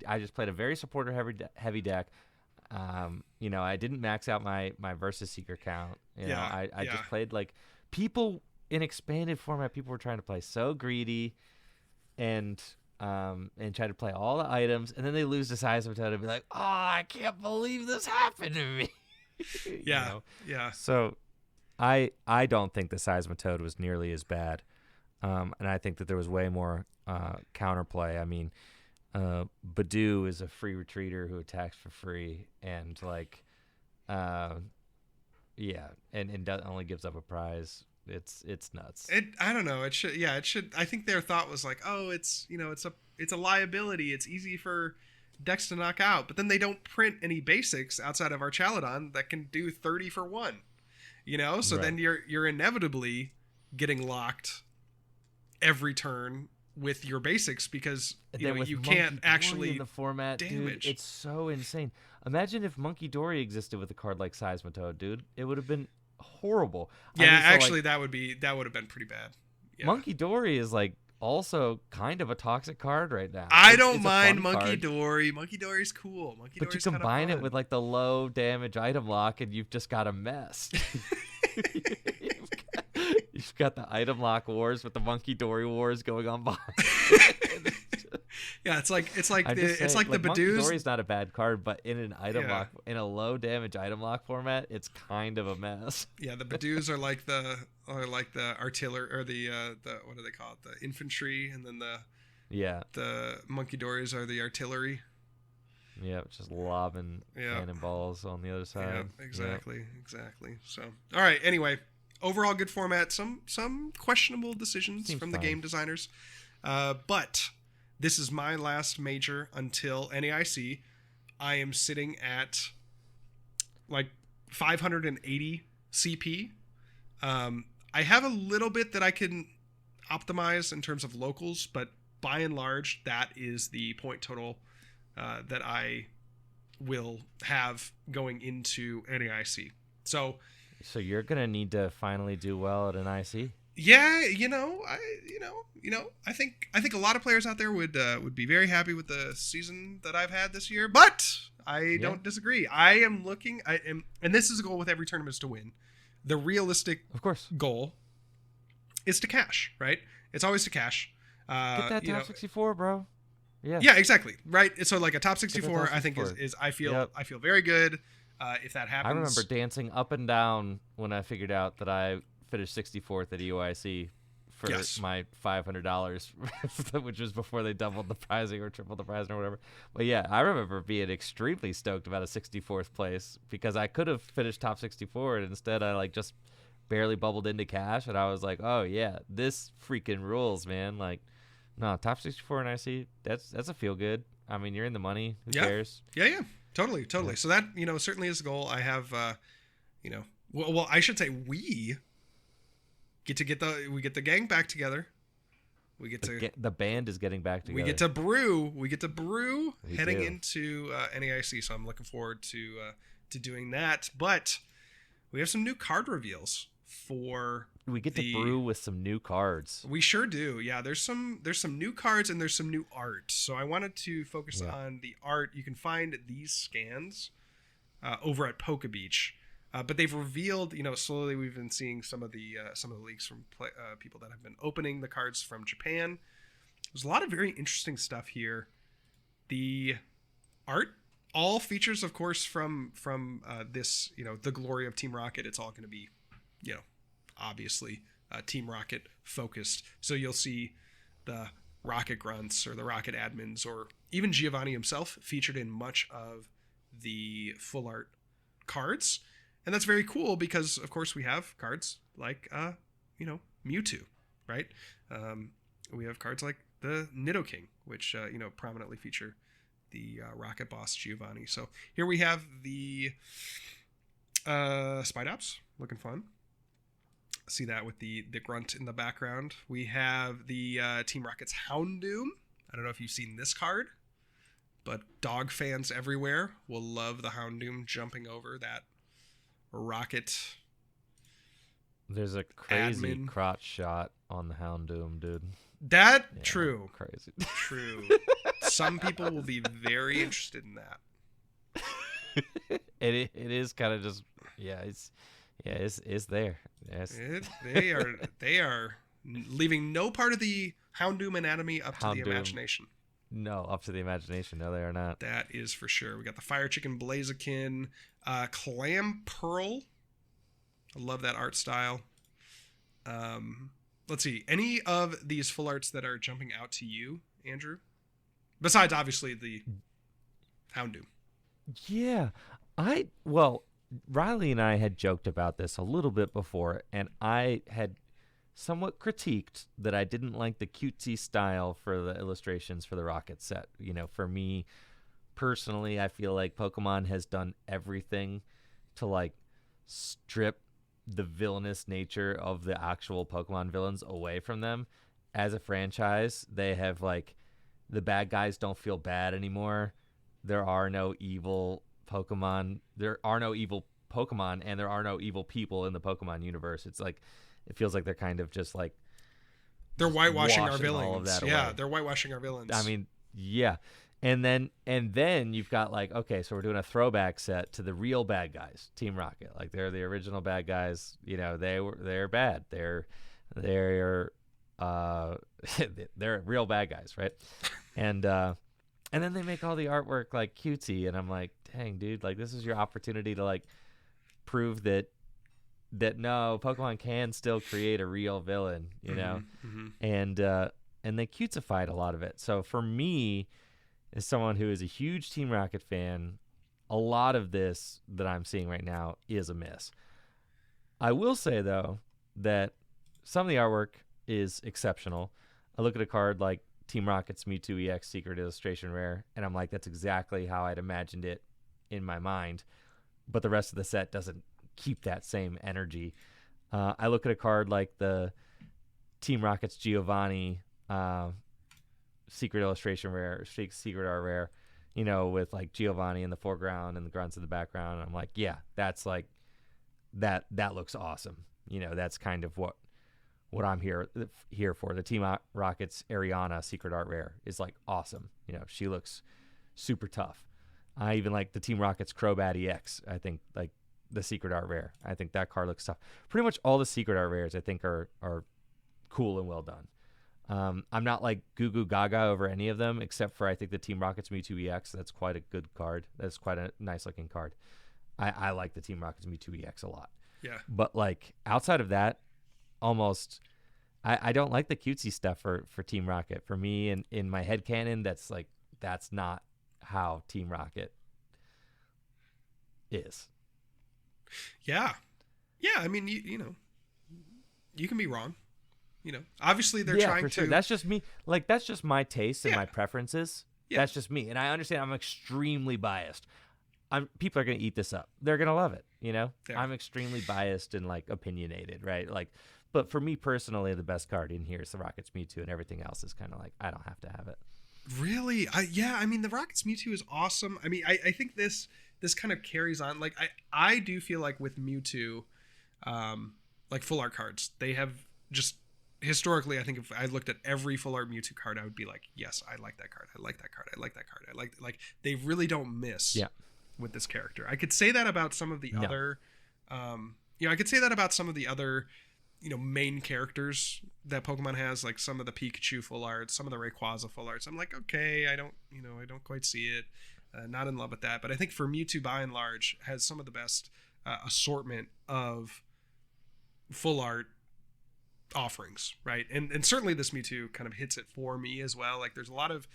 I just played a very supporter heavy deck. You know, I didn't max out my versus seeker count. You know, I just played like people in expanded format. People were trying to play so greedy, and try to play all the items, and then they lose the size of a toad and be like, "Oh, I can't believe this happened to me." Yeah, You know? yeah. So, I don't think the Seismitoad was nearly as bad, and I think that there was way more counterplay. I mean, Badoo is a free retreater who attacks for free, and like, yeah, and only gives up a prize. It's nuts. I don't know. It should. I think their thought was like, oh, it's a liability. It's easy for decks to knock out, but then they don't print any basics outside of our Chaladon that can do 30 for 1. So then you're inevitably getting locked every turn with your basics because you can't actually in the format, damage. Dude, it's so insane. Imagine if Monkey Dory existed with a card like Seismitoad, dude. It would have been horrible. Yeah, I mean, so, actually, like, that would have been pretty bad. Yeah. Monkey Dory is like also kind of a toxic card right now. I don't it's a mind fun Monkey card, Dory. Monkey Dory's cool. but you combine it with like the low damage item lock, and you've just got a mess. You've got the item lock wars with the Monkey Dory wars going on behind. Yeah, it's like the Monkey Badoos. Dory's not a bad card, but in an item lock, in a low damage item lock format, it's kind of a mess. Yeah, the Badoos are like the artillery or the what do they call it? The infantry, and then the Monkey Dories are the artillery. Yeah, just lobbing cannonballs on the other side. Yeah, exactly. So, all right. Anyway, overall good format. Some questionable decisions Seems from the fine. game designers, but this is my last major until NAIC. I am sitting at like 580 CP. I have a little bit that I can optimize in terms of locals, but by and large, that is the point total that I will have going into NAIC. So you're gonna need to finally do well at an IC. yeah, I think a lot of players out there would be very happy with the season that I've had this year, but I don't disagree. And this is a goal with every tournament is to win. The realistic, Of course, goal is to cash, right? It's always to cash. get that top 64, bro. Yeah. Yeah, exactly. Right. So like a top 64, top I think 64. is I feel very good if that happens. I remember dancing up and down when I figured out that I finished 64th at EOIC for my $500, which was before they doubled the pricing or tripled the pricing or whatever. But yeah, I remember being extremely stoked about a 64th place because I could have finished top 64 and instead I like just barely bubbled into cash and I was like, oh yeah, this freaking rules, man. Like No, top 64 and IC. That's a feel good. I mean, you're in the money. Who cares? Yeah. Totally. Yeah. So that certainly is the goal. I have well, I should say we get the gang back together. We get the band is getting back together. We get to brew heading into NAIC. So I'm looking forward to doing that. But we have some new card reveals for. We get to brew with some new cards. We sure do. Yeah, there's some new cards and there's some new art. So I wanted to focus on the art. You can find these scans over at Poke Beach. But they've revealed, slowly we've been seeing some of the leaks from people that have been opening the cards from Japan. There's a lot of very interesting stuff here. The art all features, of course, from this, the glory of Team Rocket. It's all going to be, obviously Team Rocket focused. So you'll see the Rocket Grunts or the Rocket Admins or even Giovanni himself featured in much of the full art cards. And that's very cool because, of course, we have cards like, Mewtwo, right? We have cards like the Nidoking, which, prominently feature the Rocket Boss Giovanni. So here we have the Spidops, looking fun. See that with the grunt in the background. We have the Team Rocket's Houndoom. I don't know if you've seen this card, but dog fans everywhere will love the Houndoom jumping over that Rocket. There's a crazy crotch shot on the Houndoom, dude. True. Crazy. True. Some people will be very interested in that. It is kind of just it's there. Yes. They are leaving no part of the Houndoom anatomy up to the imagination. No, up to the imagination. No, they are not. That is for sure. We got the Fire Chicken Blaziken, Clam Pearl. I love that art style. Let's see. Any of these full arts that are jumping out to you, Andrew? Besides, obviously, the Houndoom. Yeah. Riley and I had joked about this a little bit before, and I had somewhat critiqued that I didn't like the cutesy style for the illustrations for the Rocket set. For me personally, I feel like Pokemon has done everything to strip the villainous nature of the actual Pokemon villains away from them. As a franchise, they have the bad guys don't feel bad anymore. There are no evil Pokemon. There are no evil Pokemon, and there are no evil people in the Pokemon universe. It's it feels like they're kind of just they're whitewashing our villains. All of that yeah, away. They're whitewashing our villains. I mean, yeah. And then you've got okay, so we're doing a throwback set to the real bad guys, Team Rocket. They're the original bad guys. They're bad. They're they're real bad guys, right? And then they make all the artwork cutesy, and I'm like, dang, dude, this is your opportunity to prove that no, Pokemon can still create a real villain, Mm-hmm. and they cutesified a lot of it. So for me, as someone who is a huge Team Rocket fan, a lot of this that I'm seeing right now is a miss. I will say though that some of the artwork is exceptional. I look at a card like Team Rocket's Mewtwo EX Secret Illustration Rare, and I'm like, that's exactly how I'd imagined it in my mind. But the rest of the set doesn't keep that same energy. I look at a card like the Team Rocket's Giovanni Secret Illustration Rare, Secret Art Rare, with Giovanni in the foreground and the grunts in the background. And I'm like, yeah, that's that looks awesome. That's kind of what I'm here for. The Team Rocket's Ariana Secret Art Rare is awesome. She looks super tough. I even like the Team Rocket's Crobat EX. I think the Secret Art Rare. I think that card looks tough. Pretty much all the Secret Art Rares I think are cool and well done. I'm not goo goo gaga over any of them except for I think the Team Rocket's Mewtwo EX. That's quite a good card. That's quite a nice looking card. I like the Team Rocket's Mewtwo EX a lot. Yeah. But outside of that, almost I don't like the cutesy stuff for Team Rocket. For me, in my headcanon, that's not how Team Rocket is. Yeah. I mean, you can be wrong. Obviously they're Yeah, trying for to. sure. That's just me. Like, that's just my taste and Yeah. my preferences. Yeah. That's just me. And I understand I'm extremely biased. People are going to eat this up. They're going to love it, Yeah. I'm extremely biased and, like, opinionated, right? Like, but for me personally, the best card in here is the Rockets Mewtwo, and everything else is kind of like, I don't have to have it. Really? I mean, the Rockets Mewtwo is awesome. I mean, I think this kind of carries on. Like, I do feel like with Mewtwo, like full art cards, they have just historically, I think if I looked at every full art Mewtwo card, I would be like, yes, I like that card. I like that card. I like that card. Like they really don't miss with this character. I could say that about some of the other, I could say that about some of the other, main characters that Pokemon has, like some of the Pikachu full arts, some of the Rayquaza full arts. I'm like, okay, I don't quite see it. Not in love with that. But I think for Mewtwo, by and large, has some of the best assortment of full art offerings, right? And certainly this Mewtwo kind of hits it for me as well. Like there's a lot of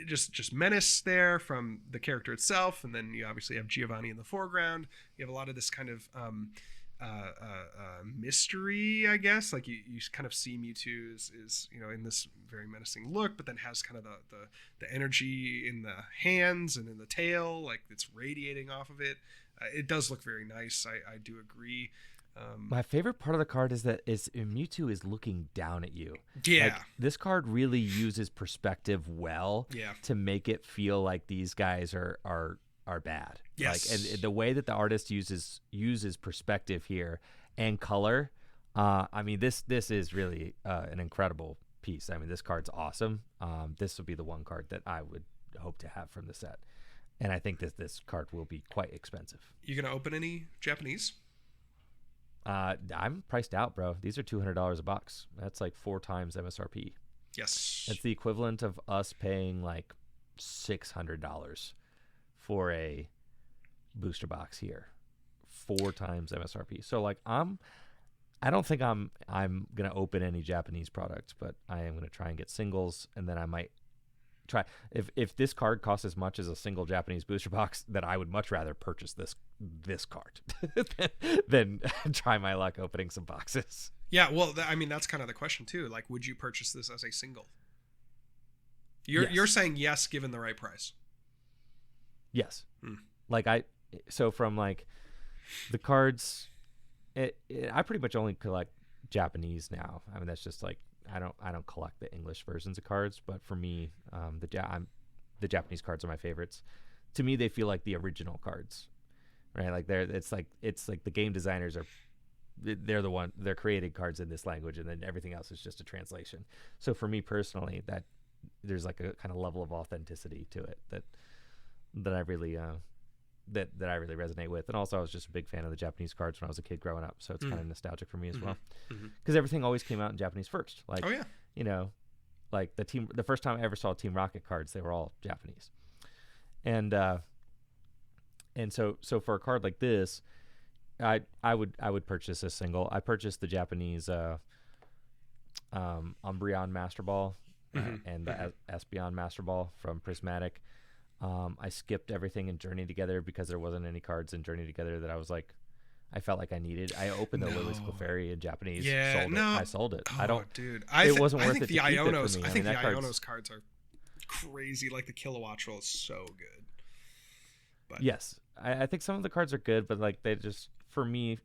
just menace there from the character itself, and then you obviously have Giovanni in the foreground. You have a lot of this kind of mystery, I guess. Like you kind of see Mewtwo is in this very menacing look, but then has kind of the energy in the hands and in the tail, like it's radiating off of it. It does look very nice. I do agree. My favorite part of the card is that Mewtwo is looking down at you. Yeah. Like, this card really uses perspective well to make it feel like these guys are bad. Yes. Like, and the way that the artist uses perspective here and color, I mean, this is really an incredible piece. I mean, this card's awesome. This will be the one card that I would hope to have from the set. And I think that this card will be quite expensive. You gonna open any Japanese? I'm priced out, bro. These are $200 a box. That's like 4 times MSRP. Yes. It's the equivalent of us paying like $600 for a booster box here. 4 times MSRP. So like I don't think I'm gonna open any Japanese products, but I am gonna try and get singles, and then I might try if this card costs as much as a single Japanese booster box, then I would much rather purchase this card than try my luck opening some boxes. Yeah, well, I mean that's kind of the question too. Like, would you purchase this as a single? You're saying yes, given the right price. Yes. Like so from like the cards, I pretty much only collect Japanese now. I mean, that's just like I don't collect the English versions of cards, but for me, the Japanese cards are my favorites. To me, they feel like the original cards, right? Like it's like the game designers they're creating cards in this language, and then everything else is just a translation. So for me personally, that there's like a kind of level of authenticity to it that I really that I really resonate with. And also I was just a big fan of the Japanese cards when I was a kid growing up, so it's kind of nostalgic for me as well, because everything always came out in Japanese first. Like, like the first time I ever saw Team Rocket cards, they were all Japanese. And so for a card like this, I would purchase a single. I purchased the Japanese Umbreon Master Ball and the Espeon Master Ball from Prismatic. I skipped everything in Journey Together because there wasn't any cards in Journey Together that I felt like I needed. I opened the Lily's Clefairy in Japanese. I sold it. Oh, dude. It wasn't worth it to keep it Ionos, for me. I think the Ionos cards are crazy. Like the Kilowattrel is so good. But yes, I think some of the cards are good, but like they just, for me,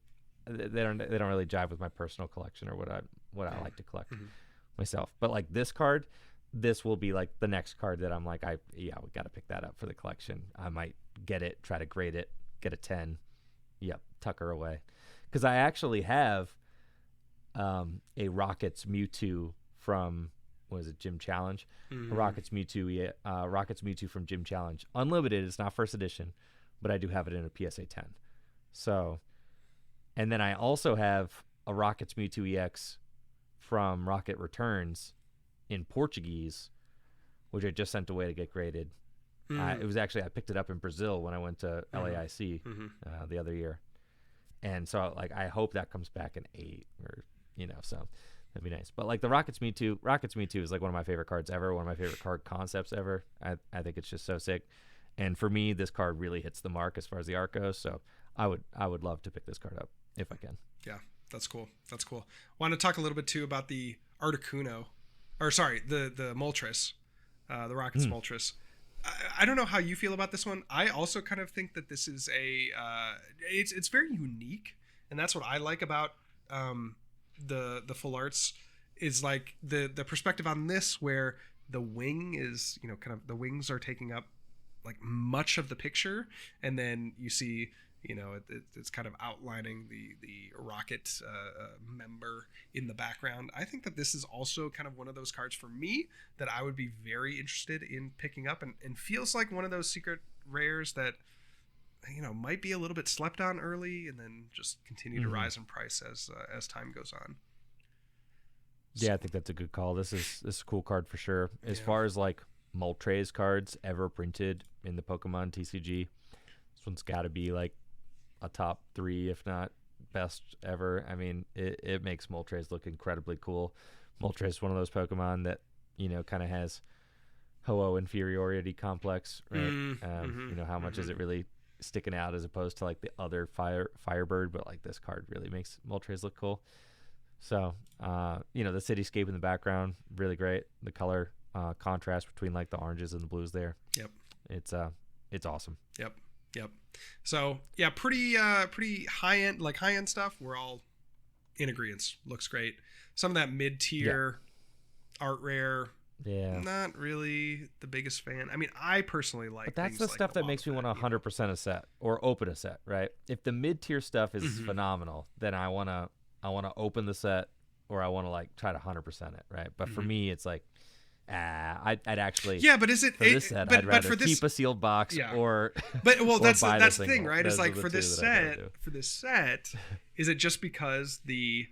they don't really jive with my personal collection or what I like to collect myself. But like this card, this will be like the next card that I'm like, we got to pick that up for the collection. I might get it, try to grade it, get a 10. Yep, tuck her away. Because I actually have a Rockets Mewtwo from, what is it, Gym Challenge? A Rockets Mewtwo from Gym Challenge. Unlimited, it's not first edition, but I do have it in a PSA 10. So, and then I also have a Rockets Mewtwo EX from Rocket Returns in Portuguese, which I just sent away to get graded. It was actually, I picked it up in Brazil when I went to LAIC the other year. And so like, I hope that comes back in 8 or, so that'd be nice. But like the Rockets Mewtwo is like one of my favorite cards ever. One of my favorite card concepts ever. I think it's just so sick. And for me, this card really hits the mark as far as the art goes. So I would love to pick this card up if I can. Yeah, That's cool. That's cool. Want to talk a little bit too about the Articuno, or sorry, the Moltres, the Rockets Moltres. I don't know how you feel about this one. I also kind of think that this is it's very unique, and that's what I like about the full arts is like the perspective on this, where the wing is, you know, kind of the wings are taking up like much of the picture, and then you see, you know, it's kind of outlining the rocket member in the background. I think that this is also kind of one of those cards for me that I would be very interested in picking up, and feels like one of those secret rares that, you know, might be a little bit slept on early and then just continue to rise in price as time goes on. Yeah, I think that's a good call. This is a cool card for sure. As far as like Moltres cards ever printed in the Pokemon TCG, this one's got to be like a top 3, if not best ever. I mean, it makes Moltres look incredibly cool. Moltres is one of those Pokemon that, you know, kind of has Ho-Oh inferiority complex, right? You know, how much is it really sticking out as opposed to like the other Firebird, but like this card really makes Moltres look cool. So, you know, the cityscape in the background, really great. The color contrast between like the oranges and the blues there. Yep. It's awesome. Yep. So yeah, pretty high end stuff. We're all in agreement. Looks great. Some of that mid tier art rare. Yeah. Not really the biggest fan. I mean, I personally like. But that's the stuff that makes me want to 100% a set or open a set, right? If the mid tier stuff is phenomenal, then I want to open the set, or I want to like try to 100% it, right? But for me, it's like, I'd actually but is it for this set? I'd rather keep a sealed box or that's the thing, right? It's like for this set, is it just because the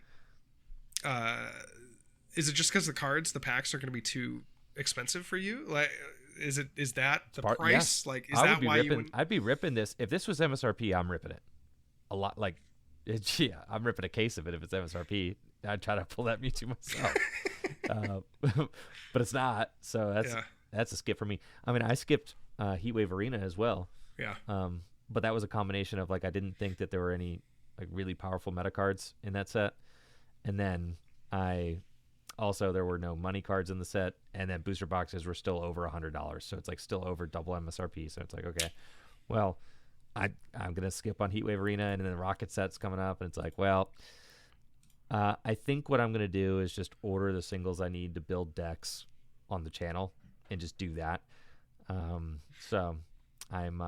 cards, the packs are going to be too expensive for you? Like, is that the price? Yes. Like, is that why you wouldn't? I'd be ripping this if this was MSRP. I'm ripping it a lot. Like, I'm ripping a case of it if it's MSRP. I'd try to pull that Mewtwo myself, but it's not. So that's a skip for me. I mean, I skipped Heatwave Arena as well. Yeah. But that was a combination of like I didn't think that there were any like really powerful meta cards in that set, and then there were no money cards in the set, and then booster boxes were still over $100, so it's like still over double MSRP. So it's like, okay, well, I'm gonna skip on Heatwave Arena, and then the Rocket set's coming up, and it's like, well, I think what I'm gonna do is just order the singles I need to build decks on the channel, and just do that. So I'm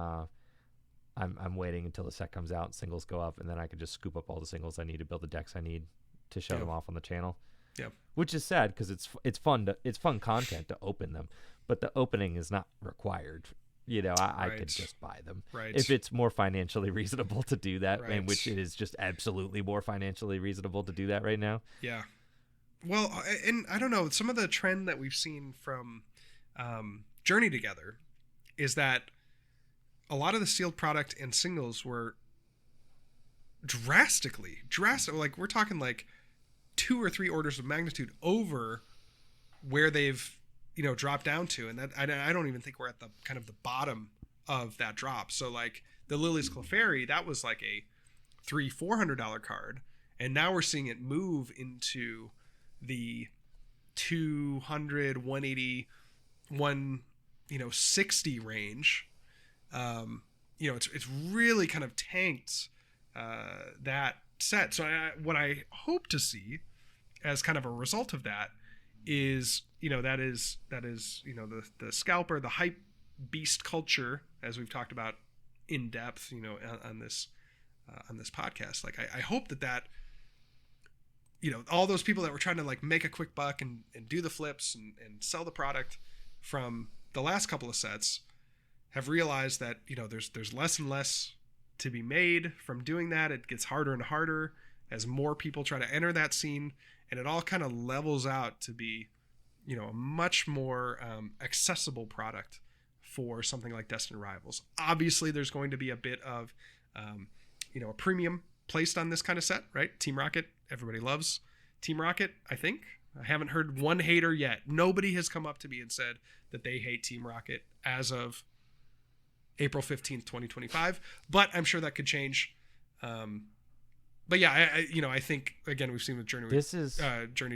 waiting until the set comes out, singles go up, and then I can just scoop up all the singles I need to build the decks I need to show them off on the channel. Yeah, which is sad because it's fun content to open them, but the opening is not required. You know, I could just buy them if it's more financially reasonable to do that, and which it is just absolutely more financially reasonable to do that right now. Yeah. Well, and I don't know, some of the trend that we've seen from Journey Together is that a lot of the sealed product and singles were drastic. Like, we're talking like 2 or 3 orders of magnitude over where they've, you know, drop down to, and that I don't even think we're at the kind of the bottom of that drop. So like the Lily's Clefairy, that was like a $300-$400 card, and now we're seeing it move into the 200, 180, 160 range. You know, it's really kind of tanked that set. So what I hope to see as kind of a result of that is, you know, that is you know, the scalper, the hype beast culture, as we've talked about in depth, you know, on this podcast. Like, I hope that you know, all those people that were trying to like make a quick buck and do the flips and sell the product from the last couple of sets have realized that, you know, there's less and less to be made from doing that. It gets harder and harder as more people try to enter that scene, and it all kind of levels out to be, you know, a much more accessible product for something like Destined Rivals. Obviously, there's going to be a bit of, you know, a premium placed on this kind of set, right? Team Rocket, everybody loves Team Rocket, I think. I haven't heard one hater yet. Nobody has come up to me and said that they hate Team Rocket as of April 15th, 2025, but I'm sure that could change But yeah, I think again we've seen with Journey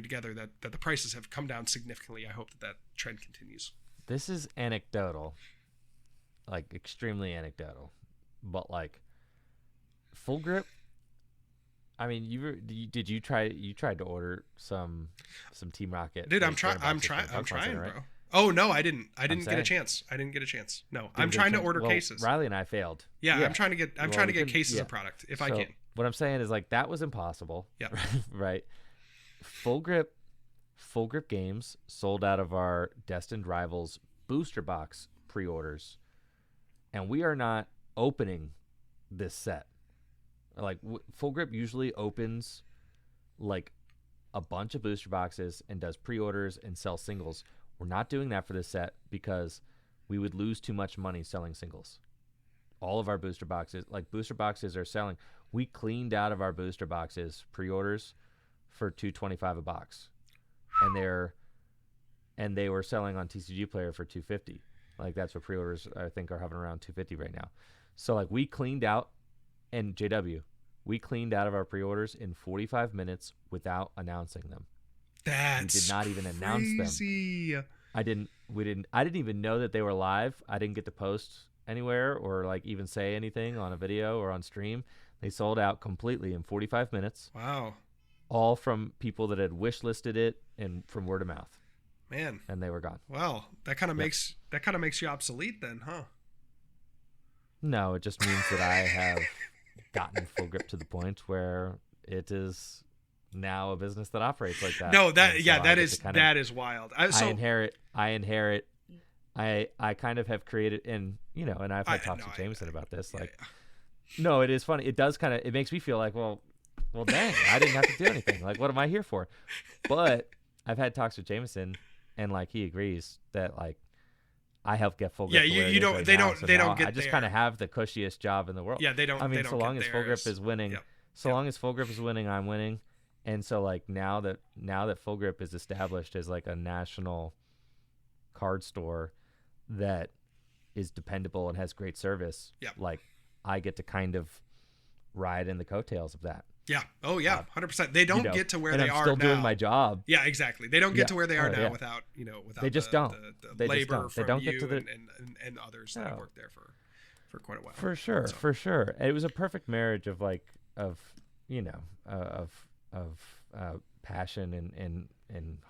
Together that the prices have come down significantly. I hope that trend continues. This is anecdotal, like extremely anecdotal, but like Full Grip. I mean, you tried to order some Team Rocket? Dude, I'm trying, bro. Right? Oh no, I didn't get a chance. No, I'm trying to order cases. Riley and I failed. Yeah. I'm trying to get cases of product if I can. What I'm saying is like that was impossible. Yeah. Right. Full Grip games sold out of our Destined Rivals booster box pre-orders, and we are not opening this set. Like Full Grip usually opens like a bunch of booster boxes and does pre-orders and sells singles. We're not doing that for this set because we would lose too much money selling singles. All of our booster boxes are selling. We cleaned out of our booster boxes pre-orders for $225 a box, and they were selling on TCG Player for $250. Like that's what pre-orders I think are hovering around $250 right now. So like we cleaned out, and JW, we cleaned out of our pre-orders in 45 minutes without announcing them. We did not even announce them. I didn't even know that they were live. I didn't get to post anywhere or like even say anything on a video or on stream. They sold out completely in 45 minutes. Wow. All from people that had wish listed it and from word of mouth. Man. And they were gone. Well, that kind of makes you obsolete then, huh? No, it just means that I have gotten Full Grip to the point where it is now a business that operates like that. No, that is wild. I inherit. I kind of have created, and I've had talks with Jameson about this. No, it is funny. It does kind of. It makes me feel like, well, dang, I didn't have to do anything. Like, what am I here for? But I've had talks with Jameson, and like he agrees that like I help get Full Grip. Yeah, they don't get. I just kind of have the cushiest job in the world. Yeah, they don't. I mean, so long as Full Grip is winning, long as Full Grip is winning, I'm winning. And so like now that Full Grip is established as like a national card store that is dependable and has great service, like I get to kind of ride in the coattails of that. Yeah. Oh yeah, 100%. They don't get to where they are now. I'm still doing my job. Yeah, exactly. They don't get to where they are now without they just don't. The labor from you and others that have worked there for quite a while. For sure, for sure. It was a perfect marriage of passion and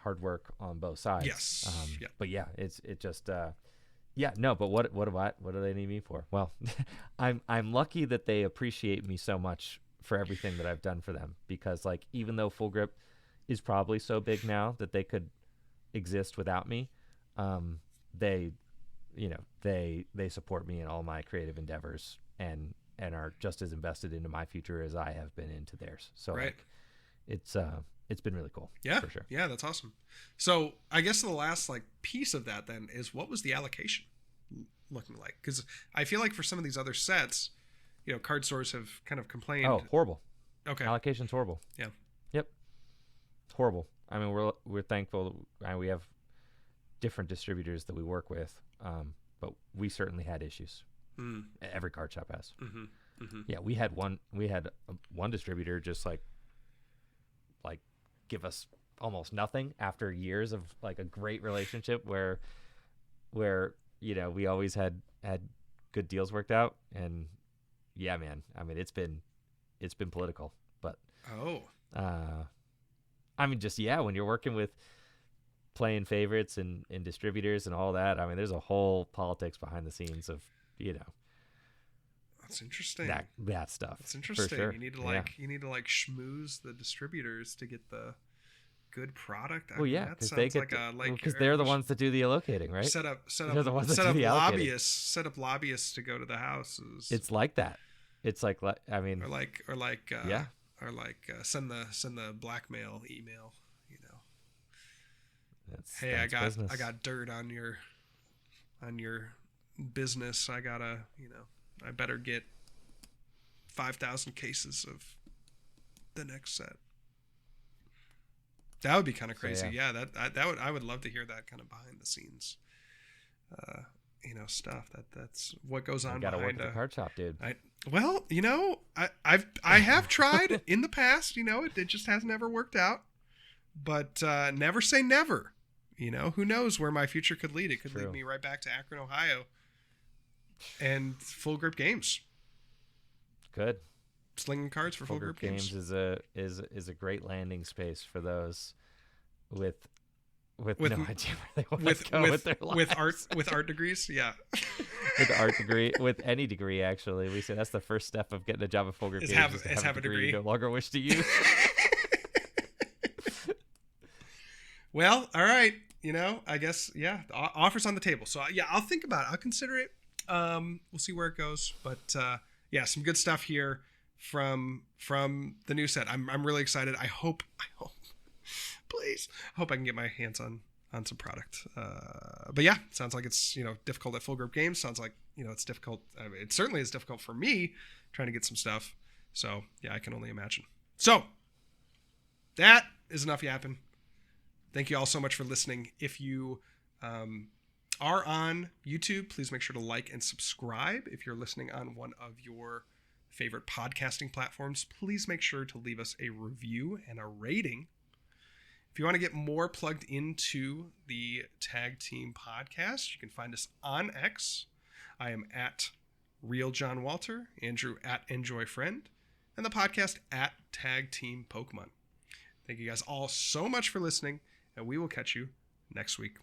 hard work on both sides. Yes. But yeah, but what do they need me for? Well, I'm lucky that they appreciate me so much for everything that I've done for them, because like even though Full Grip is probably so big now that they could exist without me, they support me in all my creative endeavors and are just as invested into my future as I have been into theirs. So like it's been really cool. Yeah, for sure. Yeah, that's awesome. So I guess the last like piece of that then is, what was the allocation looking like? Because I feel like for some of these other sets, card stores have kind of complained. Oh, horrible. Okay. Allocation's horrible. Yeah. Yep. It's horrible. I mean, we're thankful we have different distributors that we work with, but we certainly had issues. Every card shop has. Mm-hmm. Mm-hmm. Yeah, we had one distributor just like give us almost nothing after years of like a great relationship where we always had good deals worked out. And yeah, man, I mean it's been political, but I mean just when you're working with playing favorites and distributors and all that, I mean there's a whole politics behind the scenes of that's interesting. That stuff. That's interesting. For sure. You need to schmooze the distributors to get the good product. Because they're the ones that do the allocating, right? Set up lobbyists to go to the houses. It's like that. It's like send the blackmail email. Hey, I got business. I got dirt on your business. I gotta I better get 5,000 cases of the next set. That would be kind of crazy. So, I would love to hear that kind of behind the scenes stuff. That's what goes on You gotta work behind at the card shop, dude. I have tried in the past. It just hasn't ever worked out. But never say never. Who knows where my future could lead? It could lead me right back to Akron, Ohio, and Full Grip Games. Good. Slinging cards for Full Grip Games is a great landing space for those with no idea where they want to go with their lives. with art degrees. Yeah. With the art degree, with any degree, actually, we say that's the first step of getting a job at Full Grip Games is to have a degree you no longer wish to use. Well, all right. I guess, yeah, offers on the table. So, yeah, I'll think about it. I'll consider it. We'll see where it goes. But, yeah, some good stuff here from the new set. I'm really excited. I hope, please, I hope I can get my hands on some product. But, yeah, sounds like it's, difficult at Full Grip Games. Sounds like, it's difficult. It certainly is difficult for me trying to get some stuff. So, yeah, I can only imagine. So, that is enough yapping. Thank you all so much for listening. If you are on YouTube, please make sure to like and subscribe. If you're listening on one of your favorite podcasting platforms, please make sure to leave us a review and a rating. If you want to get more plugged into the Tag Team Podcast, you can find us on X. I am at Real John Walter, Andrew at Enjoy Friend, and the podcast at Tag Team Pokemon. Thank you guys all so much for listening, and we will catch you next week.